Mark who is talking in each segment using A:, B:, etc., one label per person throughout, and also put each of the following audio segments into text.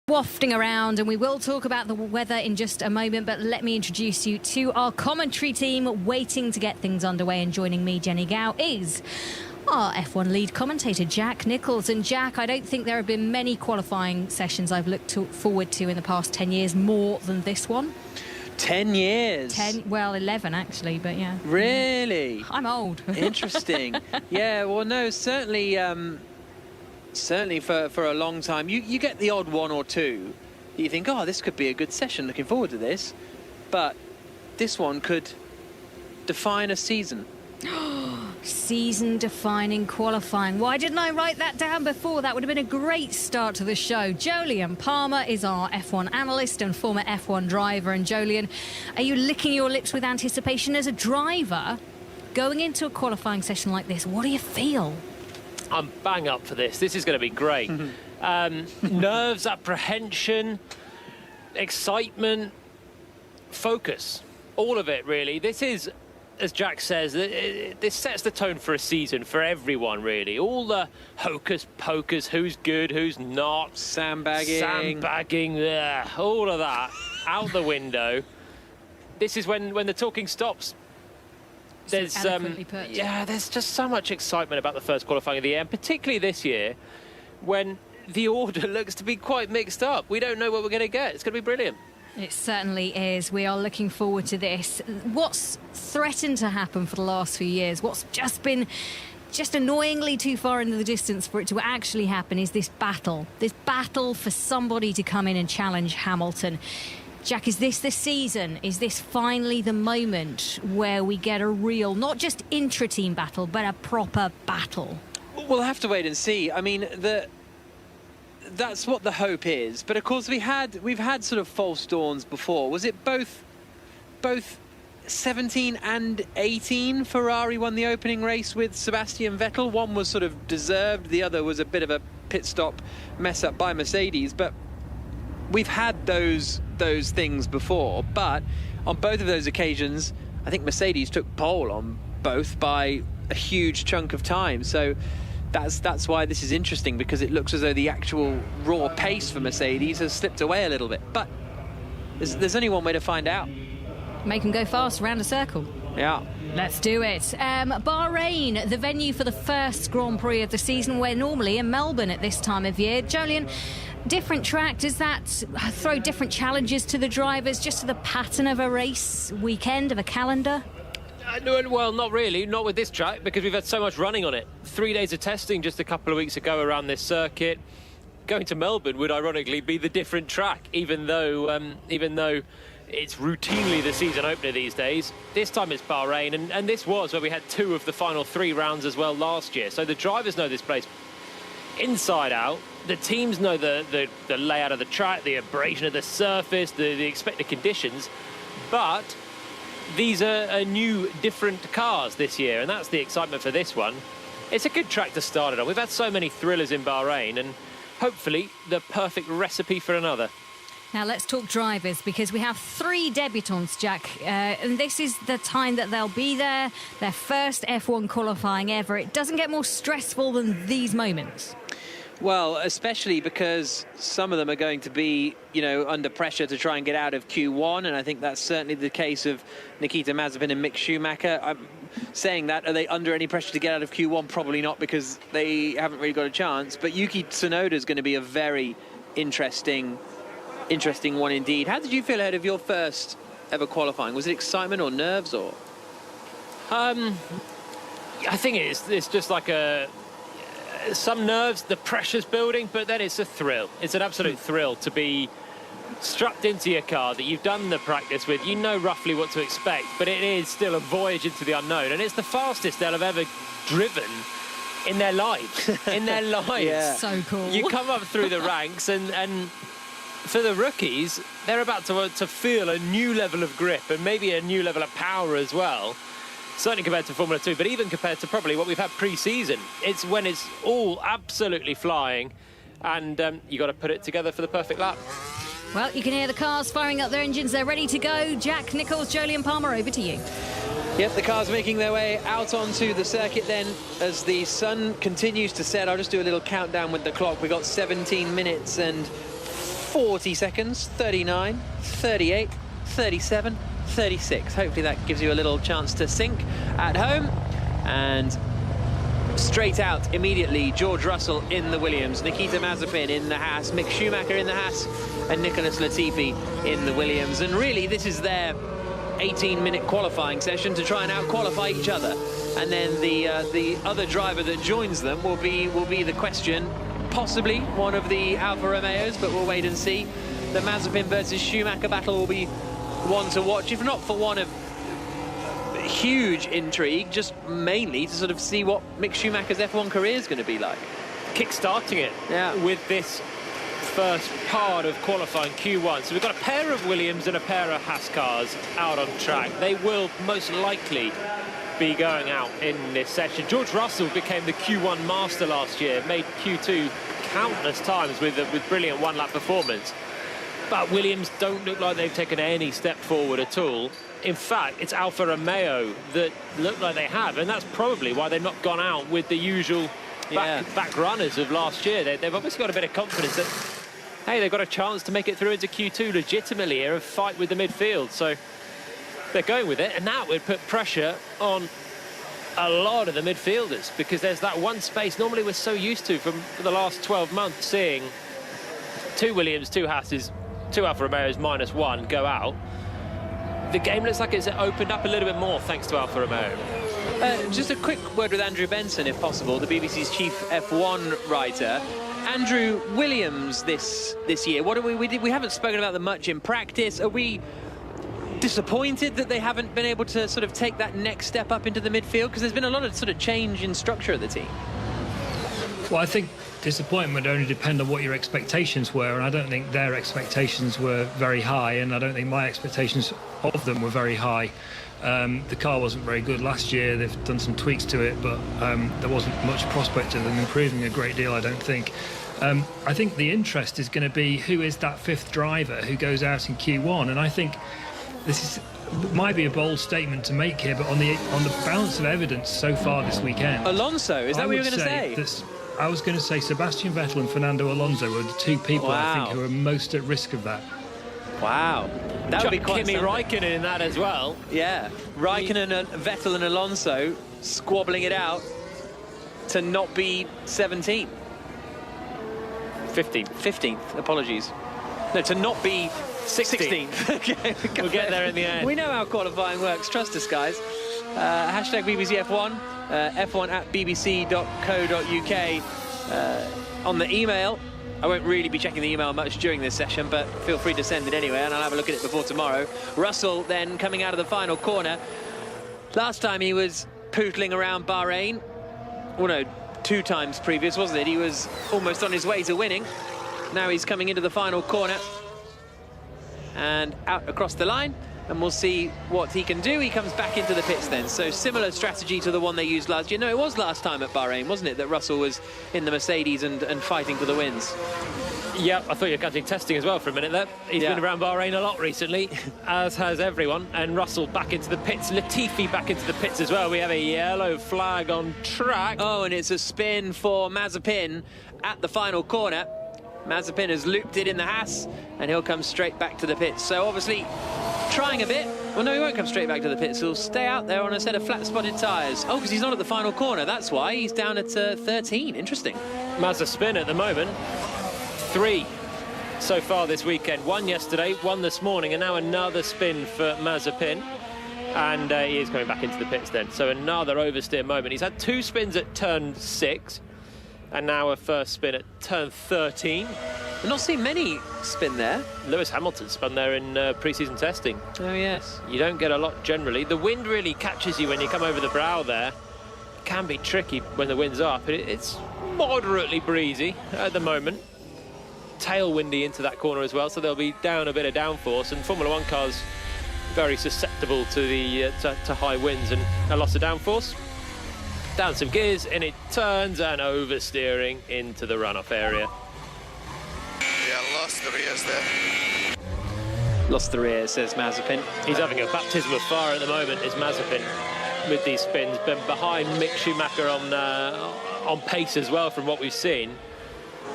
A: Wafting around, and we will talk about the weather in just a moment, but let me introduce you to our commentary team waiting to get things underway. And joining me, Jenny Gow, is our F1 lead commentator, Jack Nicholls. And Jack, I don't think there have been many qualifying sessions I've looked forward to in the past 10 years more than this one.
B: 10 years?
A: 11 actually, but yeah.
B: Really?
A: I'm old.
B: Interesting. Yeah, well, no, certainly... Certainly for a long time, you get the odd one or two that you think, oh, this could be a good session, looking forward to this. But this one could define a season.
A: Season-defining qualifying. Why didn't I write that down before? That would have been a great start to the show. Jolyon Palmer is our F1 analyst and former F1 driver. And Jolyon, are you licking your lips with anticipation as a driver going into a qualifying session like this? What do you feel?
C: I'm bang up for this. This is going to be great. Nerves, apprehension, excitement, focus. All of it, really. This is, as Jack says, this sets the tone for a season for everyone, really. All the hocus-pocus, who's good, who's not. Sandbagging, yeah, all of that out the window. This is when the talking stops. There's there's just so much excitement about the first qualifying of the year, and particularly this year when the order looks to be quite mixed up. We don't know what we're going to get. It's going to be brilliant.
A: It certainly is. We are looking forward to this. What's threatened to happen for the last few years, what's just been annoyingly too far into the distance for it to actually happen, is this battle for somebody to come in and challenge Hamilton. Jack, is this the season? Is this finally the moment where we get a real, not just intra-team battle, but a proper battle?
B: We'll have to wait and see. I mean, that's what the hope is. But of course, we've had sort of false dawns before. Was it both 17 and 18? Ferrari won the opening race with Sebastian Vettel. One was sort of deserved. The other was a bit of a pit stop mess up by Mercedes. But we've had those things before, but on both of those occasions, I think Mercedes took pole on both by a huge chunk of time. So that's why this is interesting, because it looks as though the actual raw pace for Mercedes has slipped away a little bit. But there's only one way to find out.
A: Make them go fast around a circle.
B: Yeah.
A: Let's do it. Bahrain, the venue for the first Grand Prix of the season. We're normally in Melbourne at this time of year. Jolyon, different track, does that throw different challenges to the drivers, just to the pattern of a race weekend, of a calendar?
C: Well, not really, not with this track, because we've had so much running on it. 3 days of testing just a couple of weeks ago around this circuit. Going to Melbourne would ironically be the different track, even though it's routinely the season opener these days. This time it's Bahrain, and this was where we had 2 of the final 3 rounds as well last year. So the drivers know this place inside out. The teams know the layout of the track, the abrasion of the surface, the expected conditions. But these are new, different cars this year, and that's the excitement for this one. It's a good track to start it on. We've had so many thrillers in Bahrain, and hopefully the perfect recipe for another.
A: Now let's talk drivers, because we have 3 debutants, Jack, and this is the time that they'll be there, their first F1 qualifying ever. It doesn't get more stressful than these moments.
B: Well, especially because some of them are going to be, under pressure to try and get out of Q1, and I think that's certainly the case of Nikita Mazepin and Mick Schumacher. I'm saying that, are they under any pressure to get out of Q1? Probably not, because they haven't really got a chance. But Yuki Tsunoda is going to be a very interesting one indeed. How did you feel ahead of your first ever qualifying? Was it excitement or nerves, or?
C: I think it's just like some nerves, the pressure's building, but then it's a thrill. It's an absolute thrill to be strapped into your car that you've done the practice with. You know roughly what to expect, but it is still a voyage into the unknown, and it's the fastest they'll have ever driven in their lives.
B: Yeah.
A: So cool.
C: You come up through the ranks, and for the rookies, they're about to feel a new level of grip and maybe a new level of power as well. Certainly compared to Formula 2, but even compared to probably what we've had pre-season. It's when it's all absolutely flying, and you got to put it together for the perfect lap.
A: Well, you can hear the cars firing up their engines. They're ready to go. Jack Nicholls, Jolyon Palmer, over to you.
B: Yep, the cars making their way out onto the circuit then as the sun continues to set. I'll just do a little countdown with the clock. We've got 17 minutes and 40 seconds, 39, 38, 37, 36. Hopefully that gives you a little chance to sync at home. And straight out immediately, George Russell in the Williams, Nikita Mazepin in the Haas, Mick Schumacher in the Haas, and Nicholas Latifi in the Williams. And really, this is their 18-minute qualifying session to try and out-qualify each other. And then the other driver that joins them will be the question. Possibly one of the Alfa Romeos, but we'll wait and see. The Mazepin versus Schumacher battle will be one to watch, if not for one of huge intrigue, just mainly to sort of see what Mick Schumacher's F1 career is going to be like.
C: Kick-starting it with this first part of qualifying Q1. So we've got a pair of Williams and a pair of Haas cars out on track. They will most likely be going out in this session. George Russell became the Q1 master last year, made Q2 countless times with brilliant one-lap performance. But Williams don't look like they've taken any step forward at all. In fact, it's Alfa Romeo that look like they have, and that's probably why they've not gone out with the usual back runners of last year. They've obviously got a bit of confidence that, hey, they've got a chance to make it through into Q2 legitimately here and fight with the midfield. So they're going with it, and that would put pressure on a lot of the midfielders, because there's that one space normally we're so used to from the last 12 months, seeing 2 Williams, 2 Haas's, 2 Alfa Romeos -1 go out. The game looks like it's opened up a little bit more thanks to Alfa Romeo.
B: Just a quick word with Andrew Benson, if possible, the BBC's chief F1 writer. Andrew, Williams this year, what are we haven't spoken about them much in practice. Are we disappointed that they haven't been able to sort of take that next step up into the midfield? Because there's been a lot of sort of change in structure of the team.
D: Well, I think disappointment would only depend on what your expectations were, and I don't think their expectations were very high, and I don't think my expectations of them were very high. The car wasn't very good last year. They've done some tweaks to it, but there wasn't much prospect of them improving a great deal, I don't think. I think the interest is going to be who is that 5th driver who goes out in Q1, and I think this might be a bold statement to make here, but on the balance of evidence so far this weekend,
B: Alonso, is that what you were going to say?
D: I was going to say Sebastian Vettel and Fernando Alonso were the 2 people I think who are most at risk of that.
B: Wow. That would be quite
C: Kimi Raikkonen in that as well.
B: Yeah. Raikkonen, Vettel and Alonso squabbling it out to not be 17th. 15th, apologies. No, to not be 16th. Okay,
C: we'll get there in the end.
B: We know how qualifying works. Trust us, guys. Hashtag BBC F1, f1@bbc.co.uk. On the email, I won't really be checking the email much during this session, but feel free to send it anyway, and I'll have a look at it before tomorrow. Russell then coming out of the final corner. Last time he was pootling around Bahrain. Well, no, 2 times previous, wasn't it? He was almost on his way to winning. Now he's coming into the final corner and out across the line, and we'll see what he can do. He comes back into the pits then. So similar strategy to the one they used last year. No, it was last time at Bahrain, wasn't it, that Russell was in the Mercedes and fighting for the wins?
C: Yeah, I thought you were counting testing as well for a minute there. He's been around Bahrain a lot recently, as has everyone. And Russell back into the pits, Latifi back into the pits as well. We have a yellow flag on track.
B: Oh, and it's a spin for Mazepin at the final corner. Mazepin has looped it in the Haas, and he'll come straight back to the pits. So obviously trying a bit. Well, no, he won't come straight back to the pits. He'll stay out there on a set of flat-spotted tyres. Oh, because he's not at the final corner. That's why. He's down at 13. Interesting.
C: Mazda spin at the moment. 3 so far this weekend. 1 yesterday, 1 this morning, and now another spin for Mazepin. And he is coming back into the pits then. So another oversteer moment. He's had 2 spins at turn 6, and now a first spin at turn 13.
B: We're not seeing many spin there.
C: Lewis Hamilton spun there in pre-season testing.
B: Oh, yes.
C: You don't get a lot generally. The wind really catches you when you come over the brow there. It can be tricky when the wind's up. It's moderately breezy at the moment. Tailwindy into that corner as well, so there'll be down a bit of downforce, and Formula 1 cars very susceptible to the to high winds and a loss of downforce. Down some gears, and it turns and oversteering into the runoff area.
E: Yeah, lost the rears there.
B: Lost the rear, says Mazepin.
C: He's having a baptism of fire at the moment, is Mazepin, with these spins. Been behind Mick Schumacher on pace as well, from what we've seen.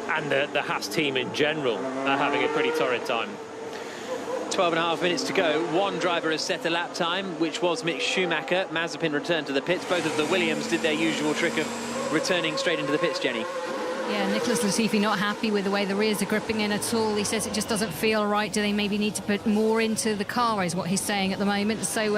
C: and the Haas team in general are having a pretty torrid time.
B: 12.5 minutes to go. One driver has set a lap time, which was Mick Schumacher. Mazepin returned to the pits. Both of the Williams did their usual trick of returning straight into the pits, Jenny.
A: Yeah, Nicholas Latifi not happy with the way the rears are gripping in at all. He says it just doesn't feel right. Do they maybe need to put more into the car, is what he's saying at the moment. So,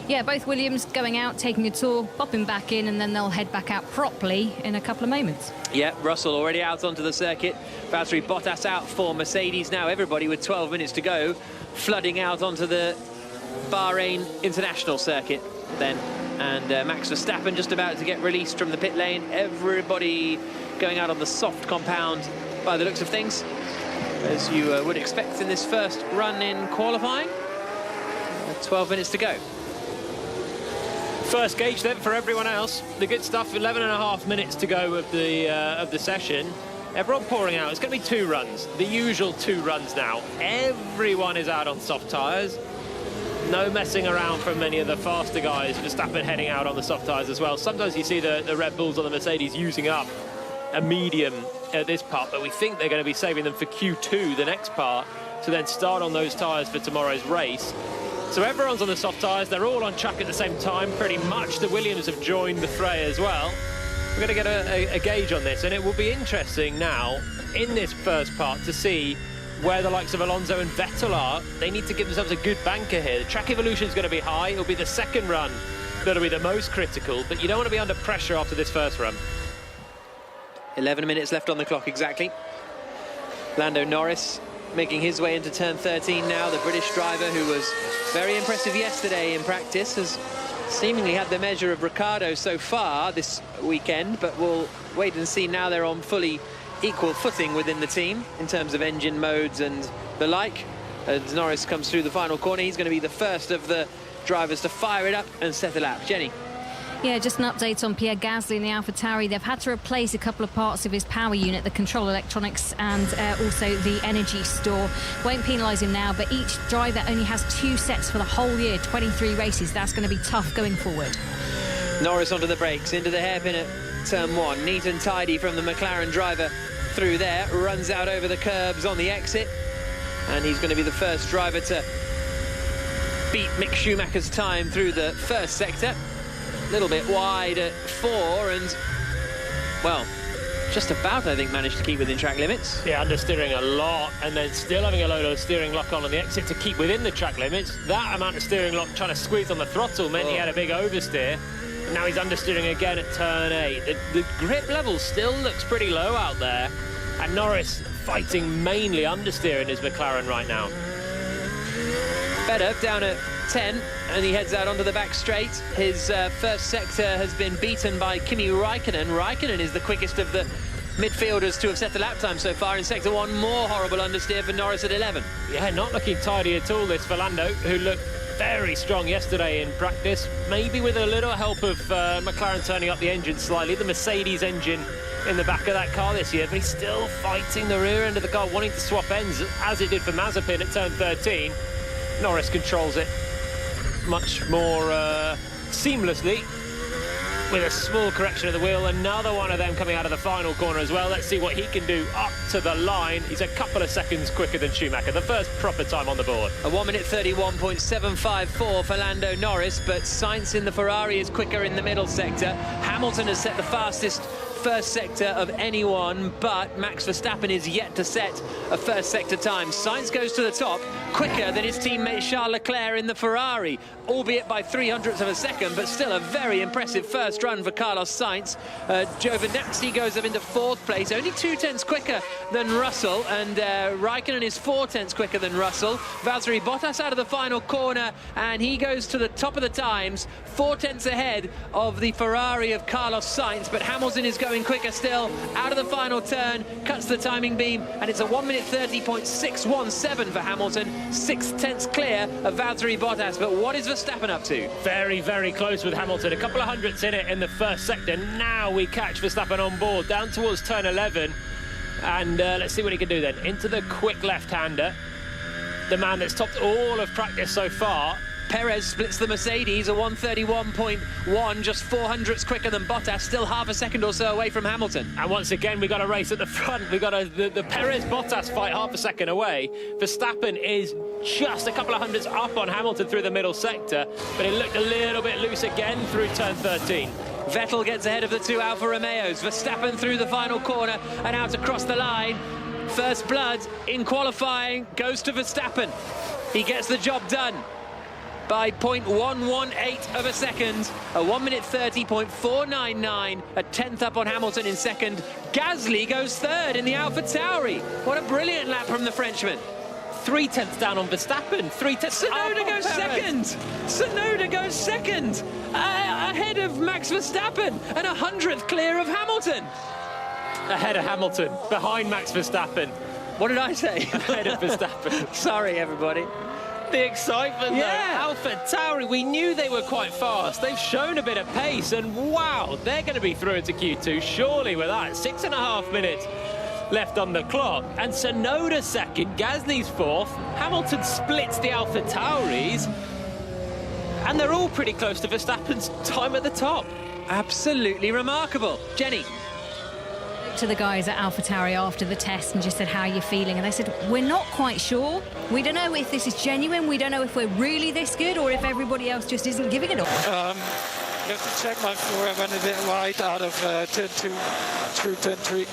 A: yeah, both Williams going out, taking a tour, popping back in, and then they'll head back out properly in a couple of moments.
B: Yeah, Russell already out onto the circuit. Valtteri Bottas out for Mercedes. Now everybody with 12 minutes to go, flooding out onto the Bahrain International circuit then. And Max Verstappen just about to get released from the pit lane. Everybody going out on the soft compound by the looks of things, as you would expect in this first run in qualifying. 12 minutes to go.
C: First gauge then for everyone else. The good stuff, 11.5 minutes to go of the session. Everyone pouring out. It's going to be 2 runs, the usual 2 runs now. Everyone is out on soft tyres. No messing around from many of the faster guys. Verstappen heading out on the soft tyres as well. Sometimes you see the Red Bulls or the Mercedes using up a medium at this part, but we think they're going to be saving them for Q2, the next part, to then start on those tyres for tomorrow's race. So everyone's on the soft tyres. They're all on track at the same time, pretty much. The Williams have joined the fray as well. We're going to get a gauge on this, and it will be interesting now in this first part to see where the likes of Alonso and Vettel are. They need to give themselves a good banker here. The track evolution is going to be high. It'll be the second run that'll be the most critical, but you don't want to be under pressure after this first run.
B: 11 minutes left on the clock exactly. Lando Norris making his way into turn 13 now. The British driver, who was very impressive yesterday in practice, has seemingly had the measure of Ricciardo so far this weekend, but we'll wait and see. Now they're on fully equal footing within the team in terms of engine modes and the like. As Norris comes through the final corner, he's going to be the first of the drivers to fire it up and set a lap. Jenny.
A: Yeah, just an update on Pierre Gasly and the AlphaTauri. They've had to replace a couple of parts of his power unit, the control electronics and also the energy store. Won't penalise him now, but each driver only has 2 sets for the whole year, 23 races. That's going to be tough going forward.
B: Norris onto the brakes, into the hairpin at turn 1. Neat and tidy from the McLaren driver through there. Runs out over the curbs on the exit. And he's going to be the first driver to beat Mick Schumacher's time through the first sector. A little bit wide at 4 and, well, just about, I think, managed to keep within track limits.
C: Yeah, understeering a lot, and then still having a load of steering lock on the exit to keep within the track limits. That amount of steering lock trying to squeeze on the throttle meant he had a big oversteer. And now he's understeering again at turn 8. The grip level still looks pretty low out there, and Norris fighting mainly understeering his McLaren right now.
B: Better down at 10, and he heads out onto the back straight. His first sector has been beaten by Kimi Räikkönen. Räikkönen is the quickest of the midfielders to have set the lap time so far in sector 1. More horrible understeer for Norris at 11.
C: Yeah, not looking tidy at all, this Fernando, who looked very strong yesterday in practice, maybe with a little help of McLaren turning up the engine slightly, the Mercedes engine in the back of that car this year, but he's still fighting the rear end of the car, wanting to swap ends, as it did for Mazepin at turn 13. Norris controls it much more seamlessly with a small correction of the wheel. Another one of them coming out of the final corner as well. Let's see what he can do up to the line. He's a couple of seconds quicker than Schumacher, the first proper time on the board.
B: A 1:31.754 for Lando Norris, but Sainz in the Ferrari is quicker in the middle sector. Hamilton has set the fastest first sector of anyone, but Max Verstappen is yet to set a first sector time. Sainz goes to the top quicker than his teammate Charles Leclerc in the Ferrari, albeit by 0.03 of a second, but still a very impressive first run for Carlos Sainz. Giovinazzi goes up into 4th place, only 0.2 quicker than Russell, and Räikkönen is 0.4 quicker than Russell. Valtteri Bottas out of the final corner, and he goes to the top of the times, 0.4 ahead of the Ferrari of Carlos Sainz, but Hamilton is going quicker still, out of the final turn, cuts the timing beam, and it's a 1:30.617 for Hamilton, 0.6 clear of Valtteri Bottas. But what is Verstappen up to?
C: Very, very close with Hamilton. A couple of hundredths in it in the first sector. Now we catch Verstappen on board, down towards turn 11. And let's see what he can do then. Into the quick left-hander. The man that's topped all of practice so far.
B: Perez splits the Mercedes, a 1:31.1, just 400ths quicker than Bottas, still half a second or so away from Hamilton.
C: And once again, we got a race at the front. We got the Perez-Bottas fight half a second away. Verstappen is just a couple of hundreds up on Hamilton through the middle sector, but it looked a little bit loose again through turn 13.
B: Vettel gets ahead of the two Alfa Romeos. Verstappen through the final corner and out across the line. First blood in qualifying goes to Verstappen. He gets the job done by 0.118 of a second, a 1:30.499, a tenth up on Hamilton in second. Gasly goes third in the AlphaTauri. What a brilliant lap from the Frenchman.
C: 3 tenths down on Verstappen, 3 tenths
B: Tsunoda goes second. Tsunoda goes second, ahead of Max Verstappen, and 100th clear of Hamilton.
C: Ahead of Hamilton, behind Max Verstappen.
B: What did I say?
C: Ahead of Verstappen.
B: Sorry, everybody.
C: The excitement,
B: Yeah.
C: though. AlphaTauri, we knew they were quite fast. They've shown a bit of pace, and wow, they're going to be through into Q2, surely, with that. 6.5 minutes left on the clock. And Tsunoda second, Gasly's fourth. Hamilton splits the AlphaTauris, and they're all pretty close to Verstappen's time at the top.
B: Absolutely remarkable. Jenny.
A: To the guys at AlphaTauri after the test and just said, how are you feeling? And they said, we're not quite sure. We don't know if this is genuine. We don't know if we're really this good or if everybody else just isn't giving it all.
F: I have to check my floor. I went a bit wide out of turn 2 through turn 3.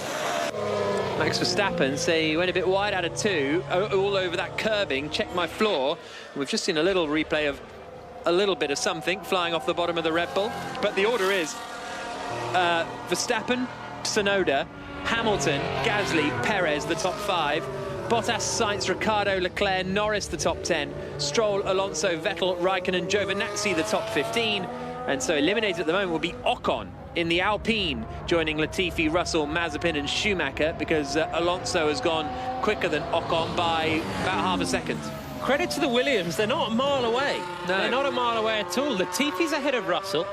B: Max Verstappen say he went a bit wide out of 2, all over that curbing. Check my floor. We've just seen a little replay of a little bit of something flying off the bottom of the Red Bull. But the order is Verstappen, Tsunoda, Hamilton, Gasly, Perez, the top 5. Bottas, Sainz, Ricciardo, Leclerc, Norris, the top 10. Stroll, Alonso, Vettel, Raikkonen, Giovinazzi, the top 15. And so eliminated at the moment will be Ocon in the Alpine, joining Latifi, Russell, Mazepin and Schumacher, because Alonso has gone quicker than Ocon by about half a second.
C: Credit to the Williams, they're not a mile away.
B: No.
C: They're not a mile away at all. Latifi's ahead of Russell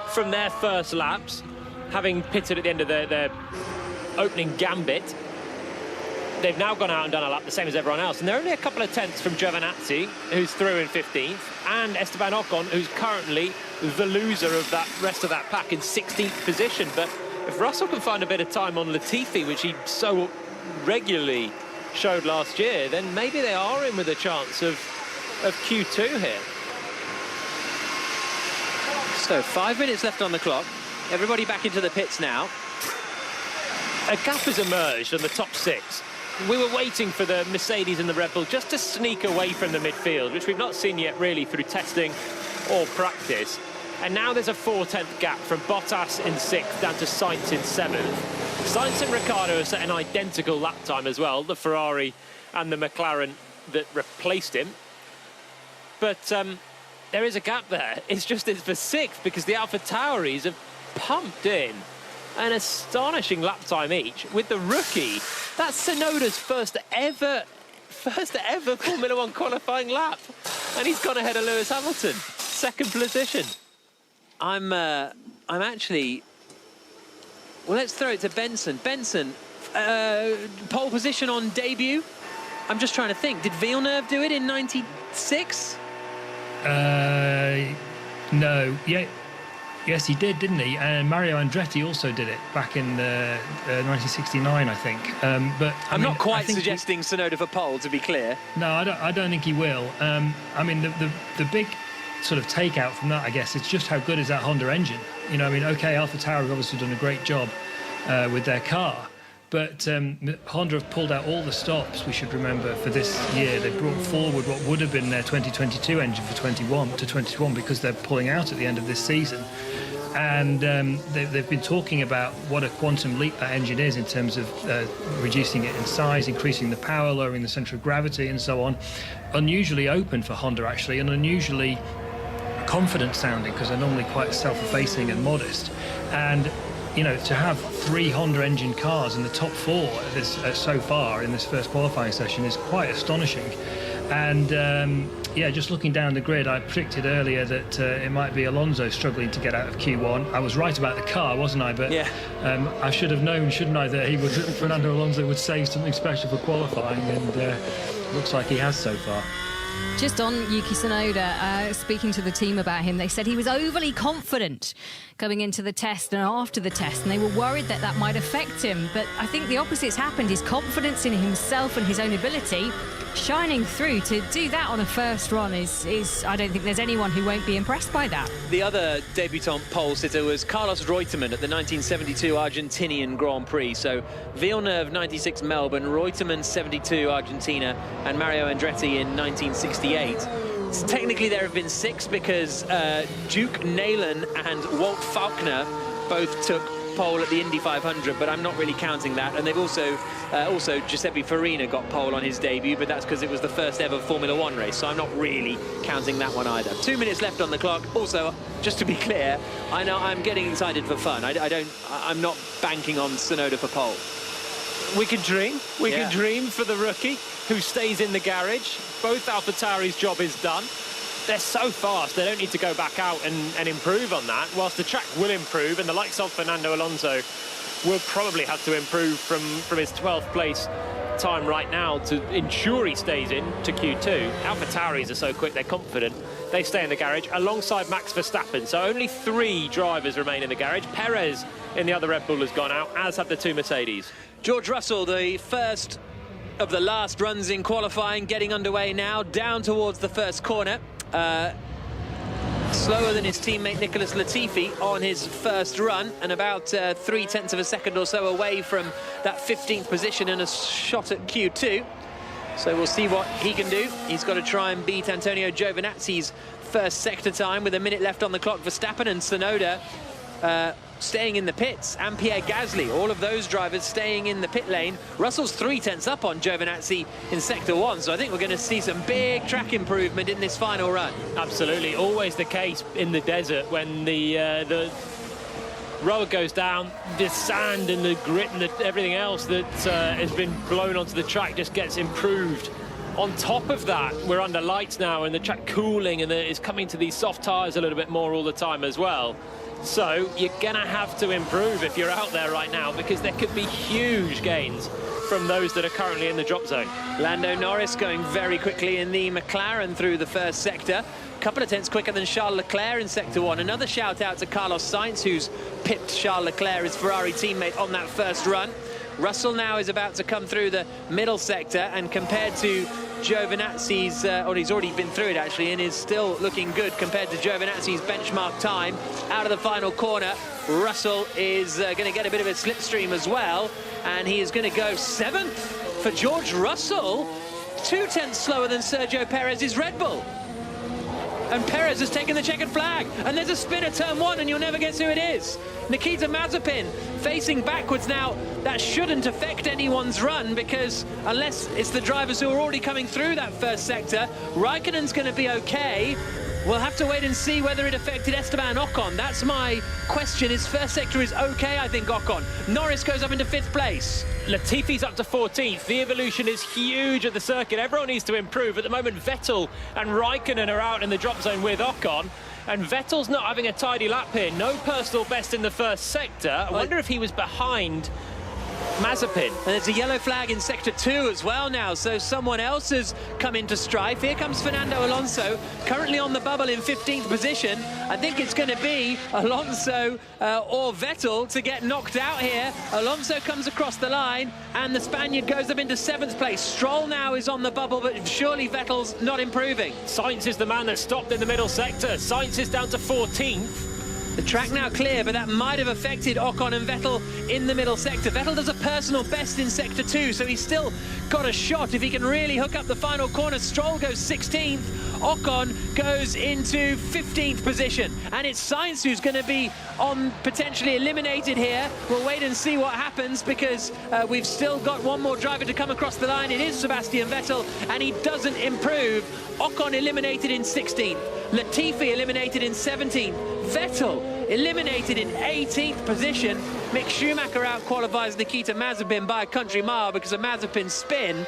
C: from their first laps, having pitted at the end of their opening gambit. They've now gone out and done a lap the same as everyone else, and they're only a couple of tenths from Giovinazzi, who's through in 15th, and Esteban Ocon, who's currently the loser of that rest of that pack in 16th position. But if Russell can find a bit of time on Latifi, which he so regularly showed last year, then maybe they are in with a chance of Q2 here.
B: So 5 minutes left on the clock. Everybody back into the pits now.
C: A gap has emerged on the top 6. We were waiting for the Mercedes and the Red Bull just to sneak away from the midfield, which we've not seen yet really through testing or practice. And now there's a 4/10 gap from Bottas in 6th down to Sainz in 7th. Sainz and Ricciardo have set an identical lap time as well, the Ferrari and the McLaren that replaced him. But there is a gap there. It's for 6th because the AlphaTauris have pumped in an astonishing lap time each with the rookie. That's Tsunoda's first ever Formula One qualifying lap, and he's gone ahead of Lewis Hamilton, 2nd position.
B: I'm actually, well, let's throw it to Benson. Benson, pole position on debut. I'm just trying to think, did Villeneuve do it in 96?
D: No, yeah. Yes, he did, didn't he? And Mario Andretti also did it back in 1969, I think. But
B: I'm not quite suggesting Tsunoda for pole, to be clear.
D: No, I don't think he will. I mean, the big sort of takeout from that, I guess, it's just how good is that Honda engine. You know, I mean, okay, AlphaTauri have obviously done a great job with their car, but Honda have pulled out all the stops, we should remember, for this year. They brought forward what would have been their 2022 engine for 21 because they're pulling out at the end of this season. And they've been talking about what a quantum leap that engine is in terms of reducing it in size, increasing the power, lowering the centre of gravity and so on. Unusually open for Honda, actually, and unusually confident sounding, because they're normally quite self-effacing and modest. And you know, to have 3 Honda engine cars in the top 4 so far in this first qualifying session is quite astonishing. And yeah, just looking down the grid, I predicted earlier that it might be Alonso struggling to get out of Q1. I was right about the car, wasn't I? But yeah. I should have known, shouldn't I, that Fernando Alonso would save something special for qualifying, and looks like he has so far.
A: Just on Yuki Tsunoda, speaking to the team about him, they said he was overly confident coming into the test and after the test, and they were worried that that might affect him. But I think the opposite's happened. His confidence in himself and his own ability shining through. To do that on a first run is I don't think there's anyone who won't be impressed by that.
B: The other debutant pole sitter was Carlos Reutemann at the 1972 Argentinian Grand Prix. So Villeneuve 96 Melbourne, Reutemann 72 Argentina, and Mario Andretti in 1968. So technically there have been 6 because Duke Neylan and Walt Faulkner both took pole at the Indy 500, but I'm not really counting that. And they've also Giuseppe Farina got pole on his debut, but that's because it was the first ever Formula One race, so I'm not really counting that one either. 2 minutes left on the clock. Also, just to be clear, I know I'm getting excited for fun. I'm not banking on Tsunoda for pole.
C: We could dream. We could dream for the rookie who stays in the garage. Both AlphaTauri's job is done. They're so fast, they don't need to go back out and improve on that, whilst the track will improve, and the likes of Fernando Alonso will probably have to improve from his 12th place time right now to ensure he stays in to Q2. AlphaTauris are so quick, they're confident. They stay in the garage alongside Max Verstappen. So only 3 drivers remain in the garage. Perez in the other Red Bull has gone out, as have the 2 Mercedes.
B: George Russell, the first of the last runs in qualifying, getting underway now, down towards the first corner. Slower than his teammate Nicholas Latifi on his first run, and about 0.3 of a second or so away from that 15th position and a shot at Q2. So we'll see what he can do. He's got to try and beat Antonio Giovinazzi's first sector time with a minute left on the clock. Verstappen and Tsunoda staying in the pits, and Pierre Gasly, all of those drivers staying in the pit lane. Russell's 0.3 up on Giovinazzi in sector 1, so I think we're going to see some big track improvement in this final run.
C: Absolutely, always the case in the desert when the road goes down, the sand and the grit and everything else that has been blown onto the track just gets improved. On top of that, we're under lights now and the track cooling, and it's coming to these soft tyres a little bit more all the time as well. So you're going to have to improve if you're out there right now, because there could be huge gains from those that are currently in the drop zone.
B: Lando Norris going very quickly in the McLaren through the first sector. A couple of tenths quicker than Charles Leclerc in sector 1. Another shout out to Carlos Sainz, who's pipped Charles Leclerc, his Ferrari teammate, on that first run. Russell now is about to come through the middle sector, and compared to Giovinazzi's, or he's already been through it actually, and is still looking good compared to Giovinazzi's benchmark time. Out of the final corner, Russell is going to get a bit of a slipstream as well, and he is going to go 7th for George Russell, 0.2 slower than Sergio Perez's Red Bull. And Perez has taken the checkered flag, and there's a spin at turn 1, and you'll never guess who it is. Nikita Mazepin facing backwards now. That shouldn't affect anyone's run, because unless it's the drivers who are already coming through that first sector, Raikkonen's going to be okay. We'll have to wait and see whether it affected Esteban Ocon. That's my question. His first sector is okay, I think, Ocon. Norris goes up into 5th place.
C: Latifi's up to 14th. The evolution is huge at the circuit. Everyone needs to improve. At the moment, Vettel and Raikkonen are out in the drop zone with Ocon, and Vettel's not having a tidy lap here. No personal best in the first sector. I wonder if he was behind Mazepin.
B: And there's a yellow flag in sector 2 as well now, so someone else has come into strife. Here comes Fernando Alonso, currently on the bubble in 15th position. I think it's going to be Alonso or Vettel to get knocked out here. Alonso comes across the line, and the Spaniard goes up into 7th place. Stroll now is on the bubble, but surely Vettel's not improving.
C: Sainz is the man that stopped in the middle sector. Sainz is down to 14th.
B: The track now clear, but that might have affected Ocon and Vettel in the middle sector. Vettel does a personal best in sector 2, so he's still got a shot if he can really hook up the final corner. Stroll goes 16th. Ocon goes into 15th position, and it's Sainz who's going to be potentially eliminated here. We'll wait and see what happens, because we've still got one more driver to come across the line. It is Sebastian Vettel, and he doesn't improve. Ocon eliminated in 16th. Latifi eliminated in 17th. Vettel eliminated in 18th position. Mick Schumacher out-qualifies Nikita Mazepin by a country mile because of Mazepin's spin.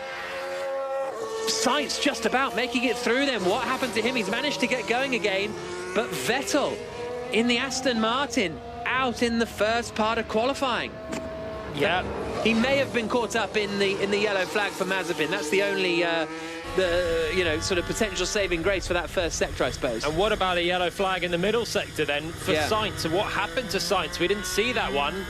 B: Sainz just about making it through them. What happened to him? He's managed to get going again, but Vettel in the Aston Martin out in the first part of qualifying.
C: Yeah,
B: he may have been caught up in the yellow flag for Mazepin. That's the only the sort of potential saving grace for that first sector, I suppose.
C: And what about a yellow flag in the middle sector then for Sainz? And what happened to Sainz? We didn't see that one,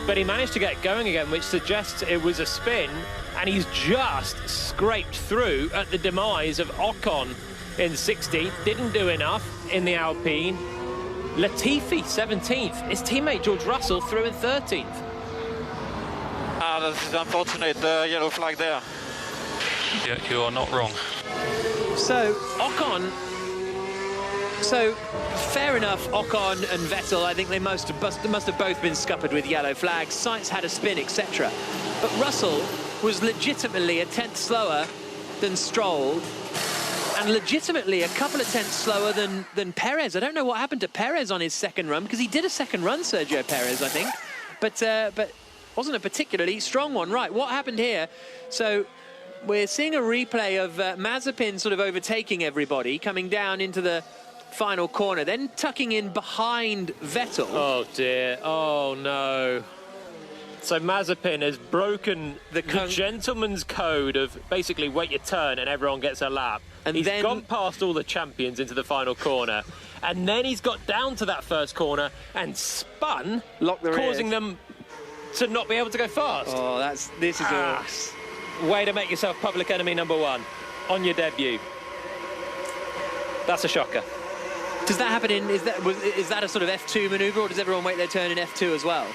C: but he managed to get going again, which suggests it was a spin, and he's just scraped through at the demise of Ocon in 16th. Didn't do enough in the Alpine. Latifi 17th. His teammate George Russell through in 13th.
F: That is unfortunate, yellow flag there.
G: Yeah, you are not wrong.
B: So, Ocon... So, fair enough, Ocon and Vettel, I think they must have both been scuppered with yellow flags. Sainz had a spin, etc. But Russell was legitimately a tenth slower than Stroll, and legitimately a couple of tenths slower than Perez. I don't know what happened to Perez on his second run, because he did a second run, Sergio Perez, I think. But wasn't a particularly strong one. Right, what happened here? So we're seeing a replay of Mazepin sort of overtaking everybody, coming down into the final corner, then tucking in behind Vettel.
C: Oh dear, oh no. So Mazepin has broken the gentleman's code of basically wait your turn and everyone gets a lap. And he's gone past all the champions into the final corner. And then he's got down to that first corner and spun, causing them to not be able to go fast.
B: Oh, this is
C: way to make yourself public enemy number one on your debut. That's a shocker.
B: Does that happen is that a sort of F2 manoeuvre, or does everyone wait their turn in F2 as well?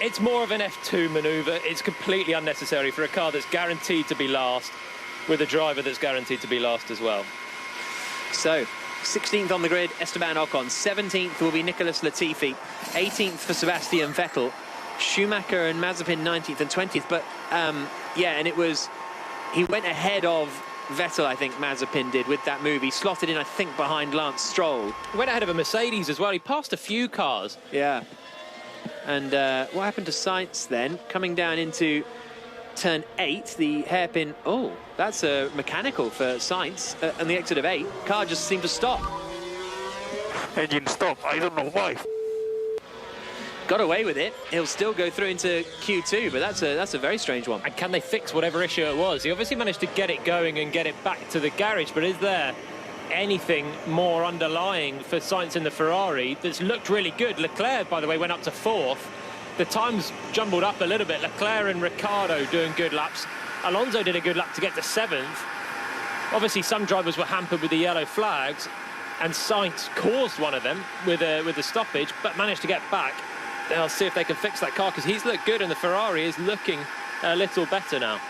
C: It's more of an F2 manoeuvre. It's completely unnecessary for a car that's guaranteed to be last, with a driver that's guaranteed to be last as well.
B: So, 16th on the grid, Esteban Ocon. 17th will be Nicholas Latifi. 18th for Sebastian Vettel. Schumacher and Mazepin 19th and 20th. But, yeah, and he went ahead of Vettel, I think Mazepin did, with that move. He slotted in, I think, behind Lance Stroll.
C: He went ahead of a Mercedes as well. He passed a few cars.
B: Yeah. And what happened to Sainz then? Coming down into turn 8, the hairpin. Oh, that's a mechanical for Sainz. And the exit of 8. Car just seemed to stop.
F: Engine stop, I don't know why.
B: Got away with it. He'll still go through into Q2, but that's a very strange one.
C: And can they fix whatever issue it was? He obviously managed to get it going and get it back to the garage, but is there anything more underlying for Sainz in the Ferrari that's looked really good? Leclerc, by the way, went up to 4th. The times jumbled up a little bit. Leclerc and Ricciardo doing good laps. Alonso did a good lap to get to 7th. Obviously, some drivers were hampered with the yellow flags, and Sainz caused one of them with a stoppage, but managed to get back. They'll see if they can fix that car, because he's looked good and the Ferrari is looking a little better now.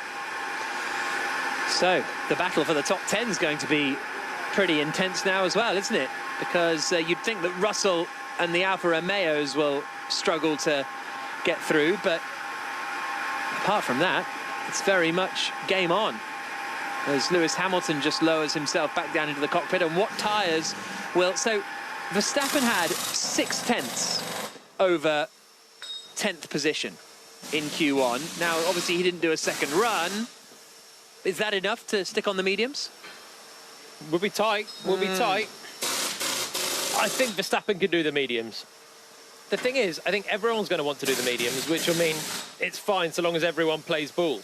B: So the battle for the top 10 is going to be pretty intense now as well, isn't it? Because you'd think that Russell and the Alfa Romeos will struggle to get through, but apart from that, it's very much game on, as Lewis Hamilton just lowers himself back down into the cockpit. And what tyres will... So Verstappen had 6 tenths over 10th position in Q1. Now, obviously, he didn't do a second run. Is that enough to stick on the mediums?
C: We'll be tight. We'll be tight. I think Verstappen can do the mediums. The thing is, I think everyone's going to want to do the mediums, which will mean it's fine so long as everyone plays ball.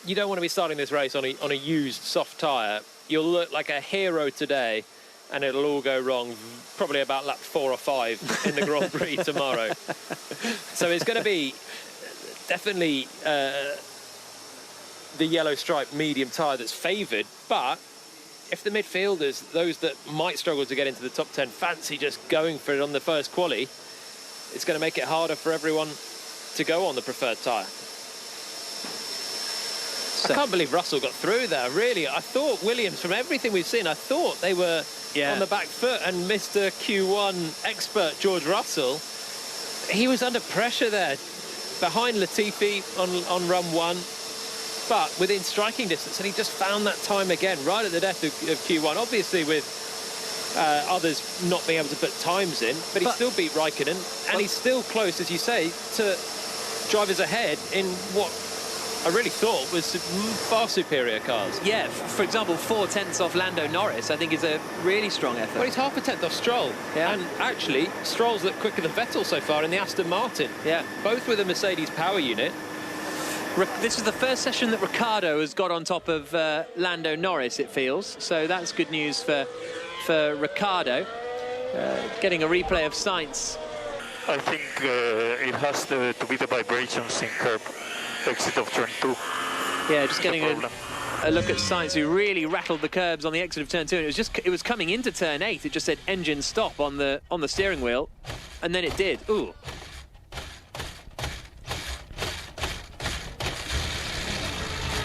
C: You don't want to be starting this race on a used soft tyre. You'll look like a hero today, and it'll all go wrong probably about lap 4 or 5 in the Grand Prix tomorrow. So it's going to be definitely the yellow stripe medium tyre that's favoured, but if the midfielders, those that might struggle to get into the top 10, fancy just going for it on the first quali, it's going to make it harder for everyone to go on the preferred tyre. I can't believe Russell got through there, really. I thought Williams, from everything we've seen, I thought they were on the back foot, and Mr. Q1 expert George Russell, he was under pressure there, behind Latifi on run 1, but within striking distance, and he just found that time again, right at the death of Q1, obviously with others not being able to put times in, but he still beat Raikkonen, and he's still close, as you say, to drivers ahead in what I really thought was far superior cars.
B: Yeah, for example, 4 tenths off Lando Norris, I think, is a really strong effort.
C: Well, he's half a tenth off Stroll.
B: Yeah.
C: And actually, Stroll's looked quicker than Vettel so far in the Aston Martin.
B: Yeah.
C: Both with a Mercedes power unit.
B: This is the first session that Ricciardo has got on top of Lando Norris, it feels. So that's good news for Ricciardo. Getting a replay of Sainz.
H: I think it has to be the vibrations in curb exit of turn 2.
B: Yeah, just getting a look at Sainz, who really rattled the curbs on the exit of turn 2. And it was coming into turn 8. It just said engine stop on the steering wheel, and then it did. Ooh.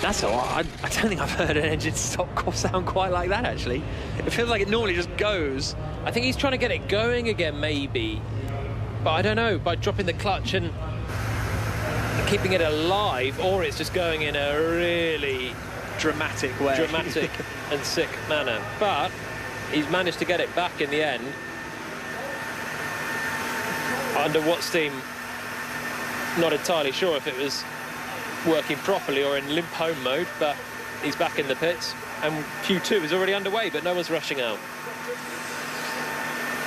B: That's all. I don't think I've heard an engine stop sound quite like that, actually. It feels like it normally just goes.
C: I think he's trying to get it going again, maybe. But I don't know, by dropping the clutch and keeping it alive, or it's just going in a really
B: dramatic way.
C: Dramatic and sick manner. But he's managed to get it back in the end. Under what steam? Not entirely sure if it was working properly or in limp home mode, but he's back in the pits, and Q2 is already underway, but no one's rushing out.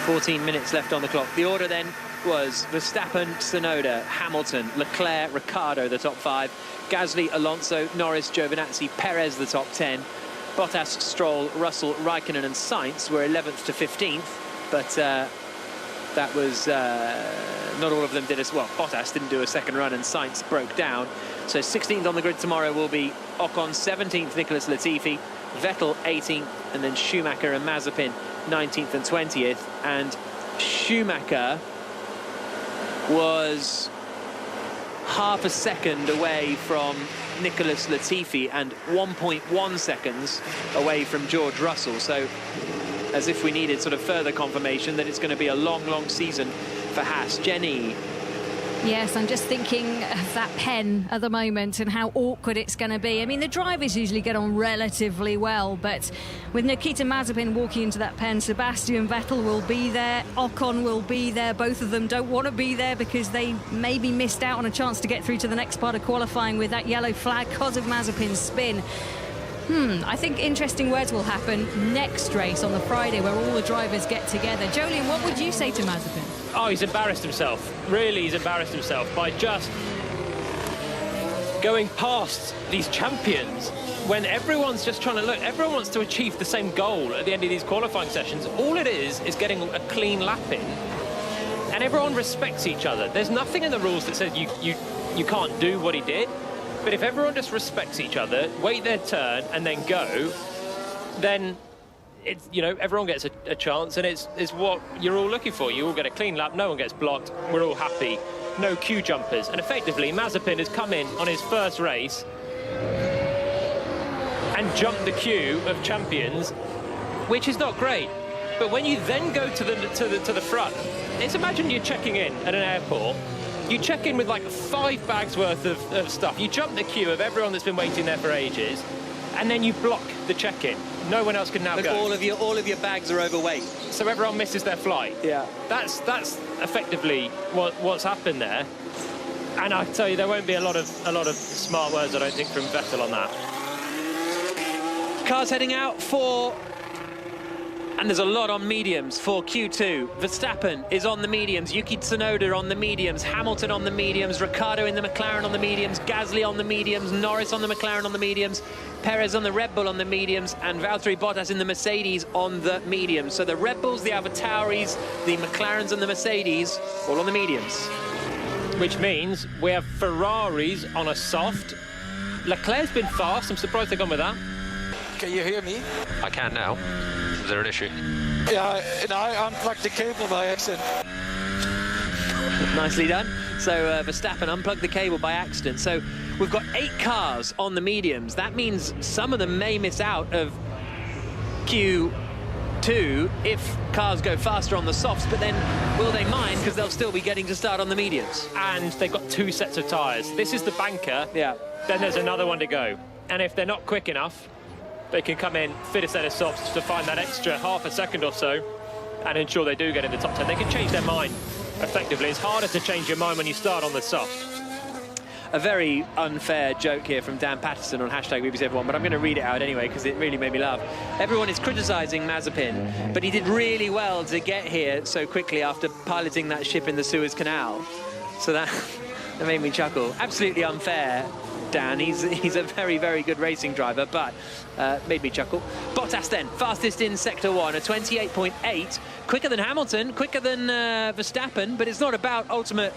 B: 14 minutes left on the clock. The order then was Verstappen, Tsunoda, Hamilton, Leclerc, Ricciardo, the top 5, Gasly, Alonso, Norris, Giovinazzi, Perez, the top 10, Bottas, Stroll, Russell, Raikkonen and Sainz were 11th to 15th, but that was not all of them did as well. Bottas didn't do a second run and Sainz broke down. So 16th on the grid tomorrow will be Ocon, 17th Nicholas Latifi, Vettel 18th, and then Schumacher and Mazepin 19th and 20th. And Schumacher was half a second away from Nicholas Latifi and 1.1 seconds away from George Russell. So as if we needed sort of further confirmation that it's going to be a long, long season for Haas. Jenny.
A: Yes, I'm just thinking of that pen at the moment and how awkward it's going to be. I mean, the drivers usually get on relatively well, but with Nikita Mazepin walking into that pen, Sebastian Vettel will be there, Ocon will be there. Both of them don't want to be there because they maybe missed out on a chance to get through to the next part of qualifying with that yellow flag because of Mazepin's spin. I think interesting words will happen next race on the Friday where all the drivers get together. Jolien, what would you say to Mazepin?
C: Oh, he's embarrassed himself. Really, he's embarrassed himself by just going past these champions when everyone's just trying to look. Everyone wants to achieve the same goal at the end of these qualifying sessions. All it is getting a clean lap in, and everyone respects each other. There's nothing in the rules that says you can't do what he did. But if everyone just respects each other, wait their turn and then go, then it's, you know, everyone gets a chance, and it's what you're all looking for. You all get a clean lap, no one gets blocked, we're all happy. No queue jumpers. And effectively, Mazepin has come in on his first race and jumped the queue of champions, which is not great. But when you then go to the front, it's imagine you're checking in at an airport. You check in with like 5 bags worth of stuff. You jump the queue of everyone that's been waiting there for ages, and then you block the check-in. No one else can now go.
B: All of your bags are overweight,
C: so everyone misses their flight.
B: Yeah,
C: that's effectively what's happened there. And I tell you, there won't be a lot of smart words, I don't think, from Vettel on that.
B: Cars heading out for. And there's a lot on mediums for Q2. Verstappen is on the mediums, Yuki Tsunoda on the mediums, Hamilton on the mediums, Ricciardo in the McLaren on the mediums, Gasly on the mediums, Norris on the McLaren on the mediums, Perez on the Red Bull on the mediums, and Valtteri Bottas in the Mercedes on the mediums. So the Red Bulls, the AlphaTauris, the McLarens and the Mercedes, all on the mediums.
C: Which means we have Ferraris on a soft. Leclerc's been fast, I'm surprised they've gone with that.
F: Can you hear me?
G: I can now. Is there an issue?
F: Yeah, and I unplugged the cable by accident.
B: Nicely done. So Verstappen unplugged the cable by accident. So we've got 8 cars on the mediums. That means some of them may miss out of Q2 if cars go faster on the softs, but then will they mind because they'll still be getting to start on the mediums?
C: And they've got 2 sets of tyres. This is the banker.
B: Yeah.
C: Then there's another one to go. And if they're not quick enough, they can come in, fit a set of softs to find that extra half a second or so and ensure they do get in the top 10. They can change their mind effectively. It's harder to change your mind when you start on the soft.
B: A very unfair joke here from Dan Patterson on hashtag BBC F1, but I'm going to read it out anyway because it really made me laugh. Everyone is criticising Mazepin, but he did really well to get here so quickly after piloting that ship in the Suez Canal. So that made me chuckle. Absolutely unfair, Dan. He's a very, very good racing driver, but made me chuckle. Bottas then, fastest in Sector 1, a 28.8. Quicker than Hamilton, quicker than Verstappen, but it's not about ultimate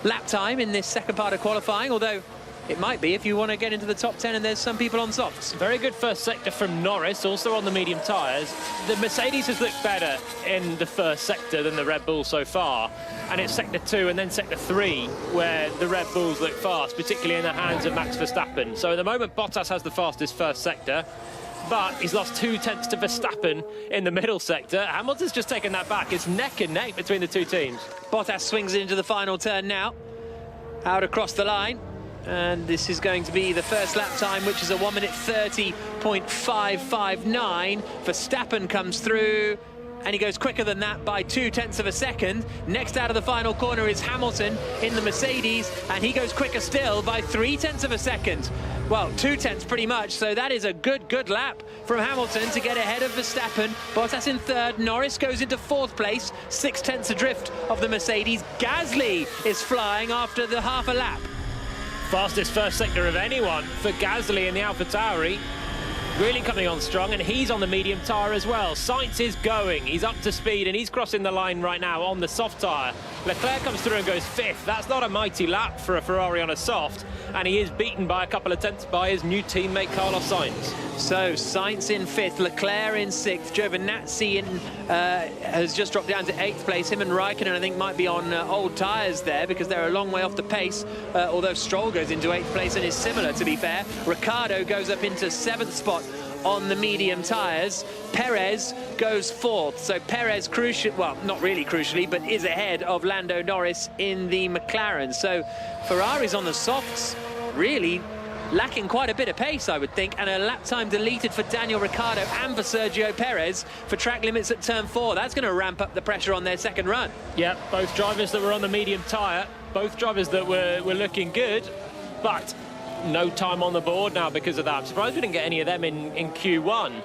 B: lap time in this second part of qualifying, although it might be if you want to get into the top 10 and there's some people on softs.
C: Very good first sector from Norris, also on the medium tyres. The Mercedes has looked better in the first sector than the Red Bull so far. And it's Sector 2 and then Sector 3 where the Red Bulls look fast, particularly in the hands of Max Verstappen. So at the moment, Bottas has the fastest first sector, but he's lost 2 tenths to Verstappen in the middle sector. Hamilton's just taken that back. It's neck and neck between the two teams.
B: Bottas swings it into the final turn now, out across the line. And this is going to be the first lap time, which is a 1 minute 30.559. Verstappen comes through, and he goes quicker than that by 2 tenths of a second. Next out of the final corner is Hamilton in the Mercedes, and he goes quicker still by 3 tenths of a second. Well, 2 tenths pretty much, so that is a good lap from Hamilton to get ahead of Verstappen. Bottas in third, Norris goes into 4th place, 6 tenths adrift of the Mercedes. Gasly is flying after the half a lap.
C: Fastest first sector of anyone for Gasly in the AlphaTauri. Really coming on strong, and he's on the medium tyre as well. Sainz is going, he's up to speed, and he's crossing the line right now on the soft tyre. Leclerc comes through and goes 5th. That's not a mighty lap for a Ferrari on a soft, and he is beaten by a couple of tenths by his new teammate Carlos Sainz.
B: So Sainz in 5th, Leclerc in 6th, Giovinazzi has just dropped down to 8th place. Him and Raikkonen, I think, might be on old tyres there because they're a long way off the pace, although Stroll goes into 8th place and is similar, to be fair. Ricciardo goes up into 7th spot on the medium tyres. Perez goes 4th, so Perez well, not really crucially, but is ahead of Lando Norris in the McLaren. So Ferrari's on the softs, really lacking quite a bit of pace, I would think, and a lap time deleted for Daniel Ricciardo and for Sergio Perez for track limits at turn 4. That's going to ramp up the pressure on their second run.
C: Yeah, both drivers that were on the medium tyre, both drivers that were looking good, but no time on the board now because of that. I'm surprised we didn't get any of them in Q1,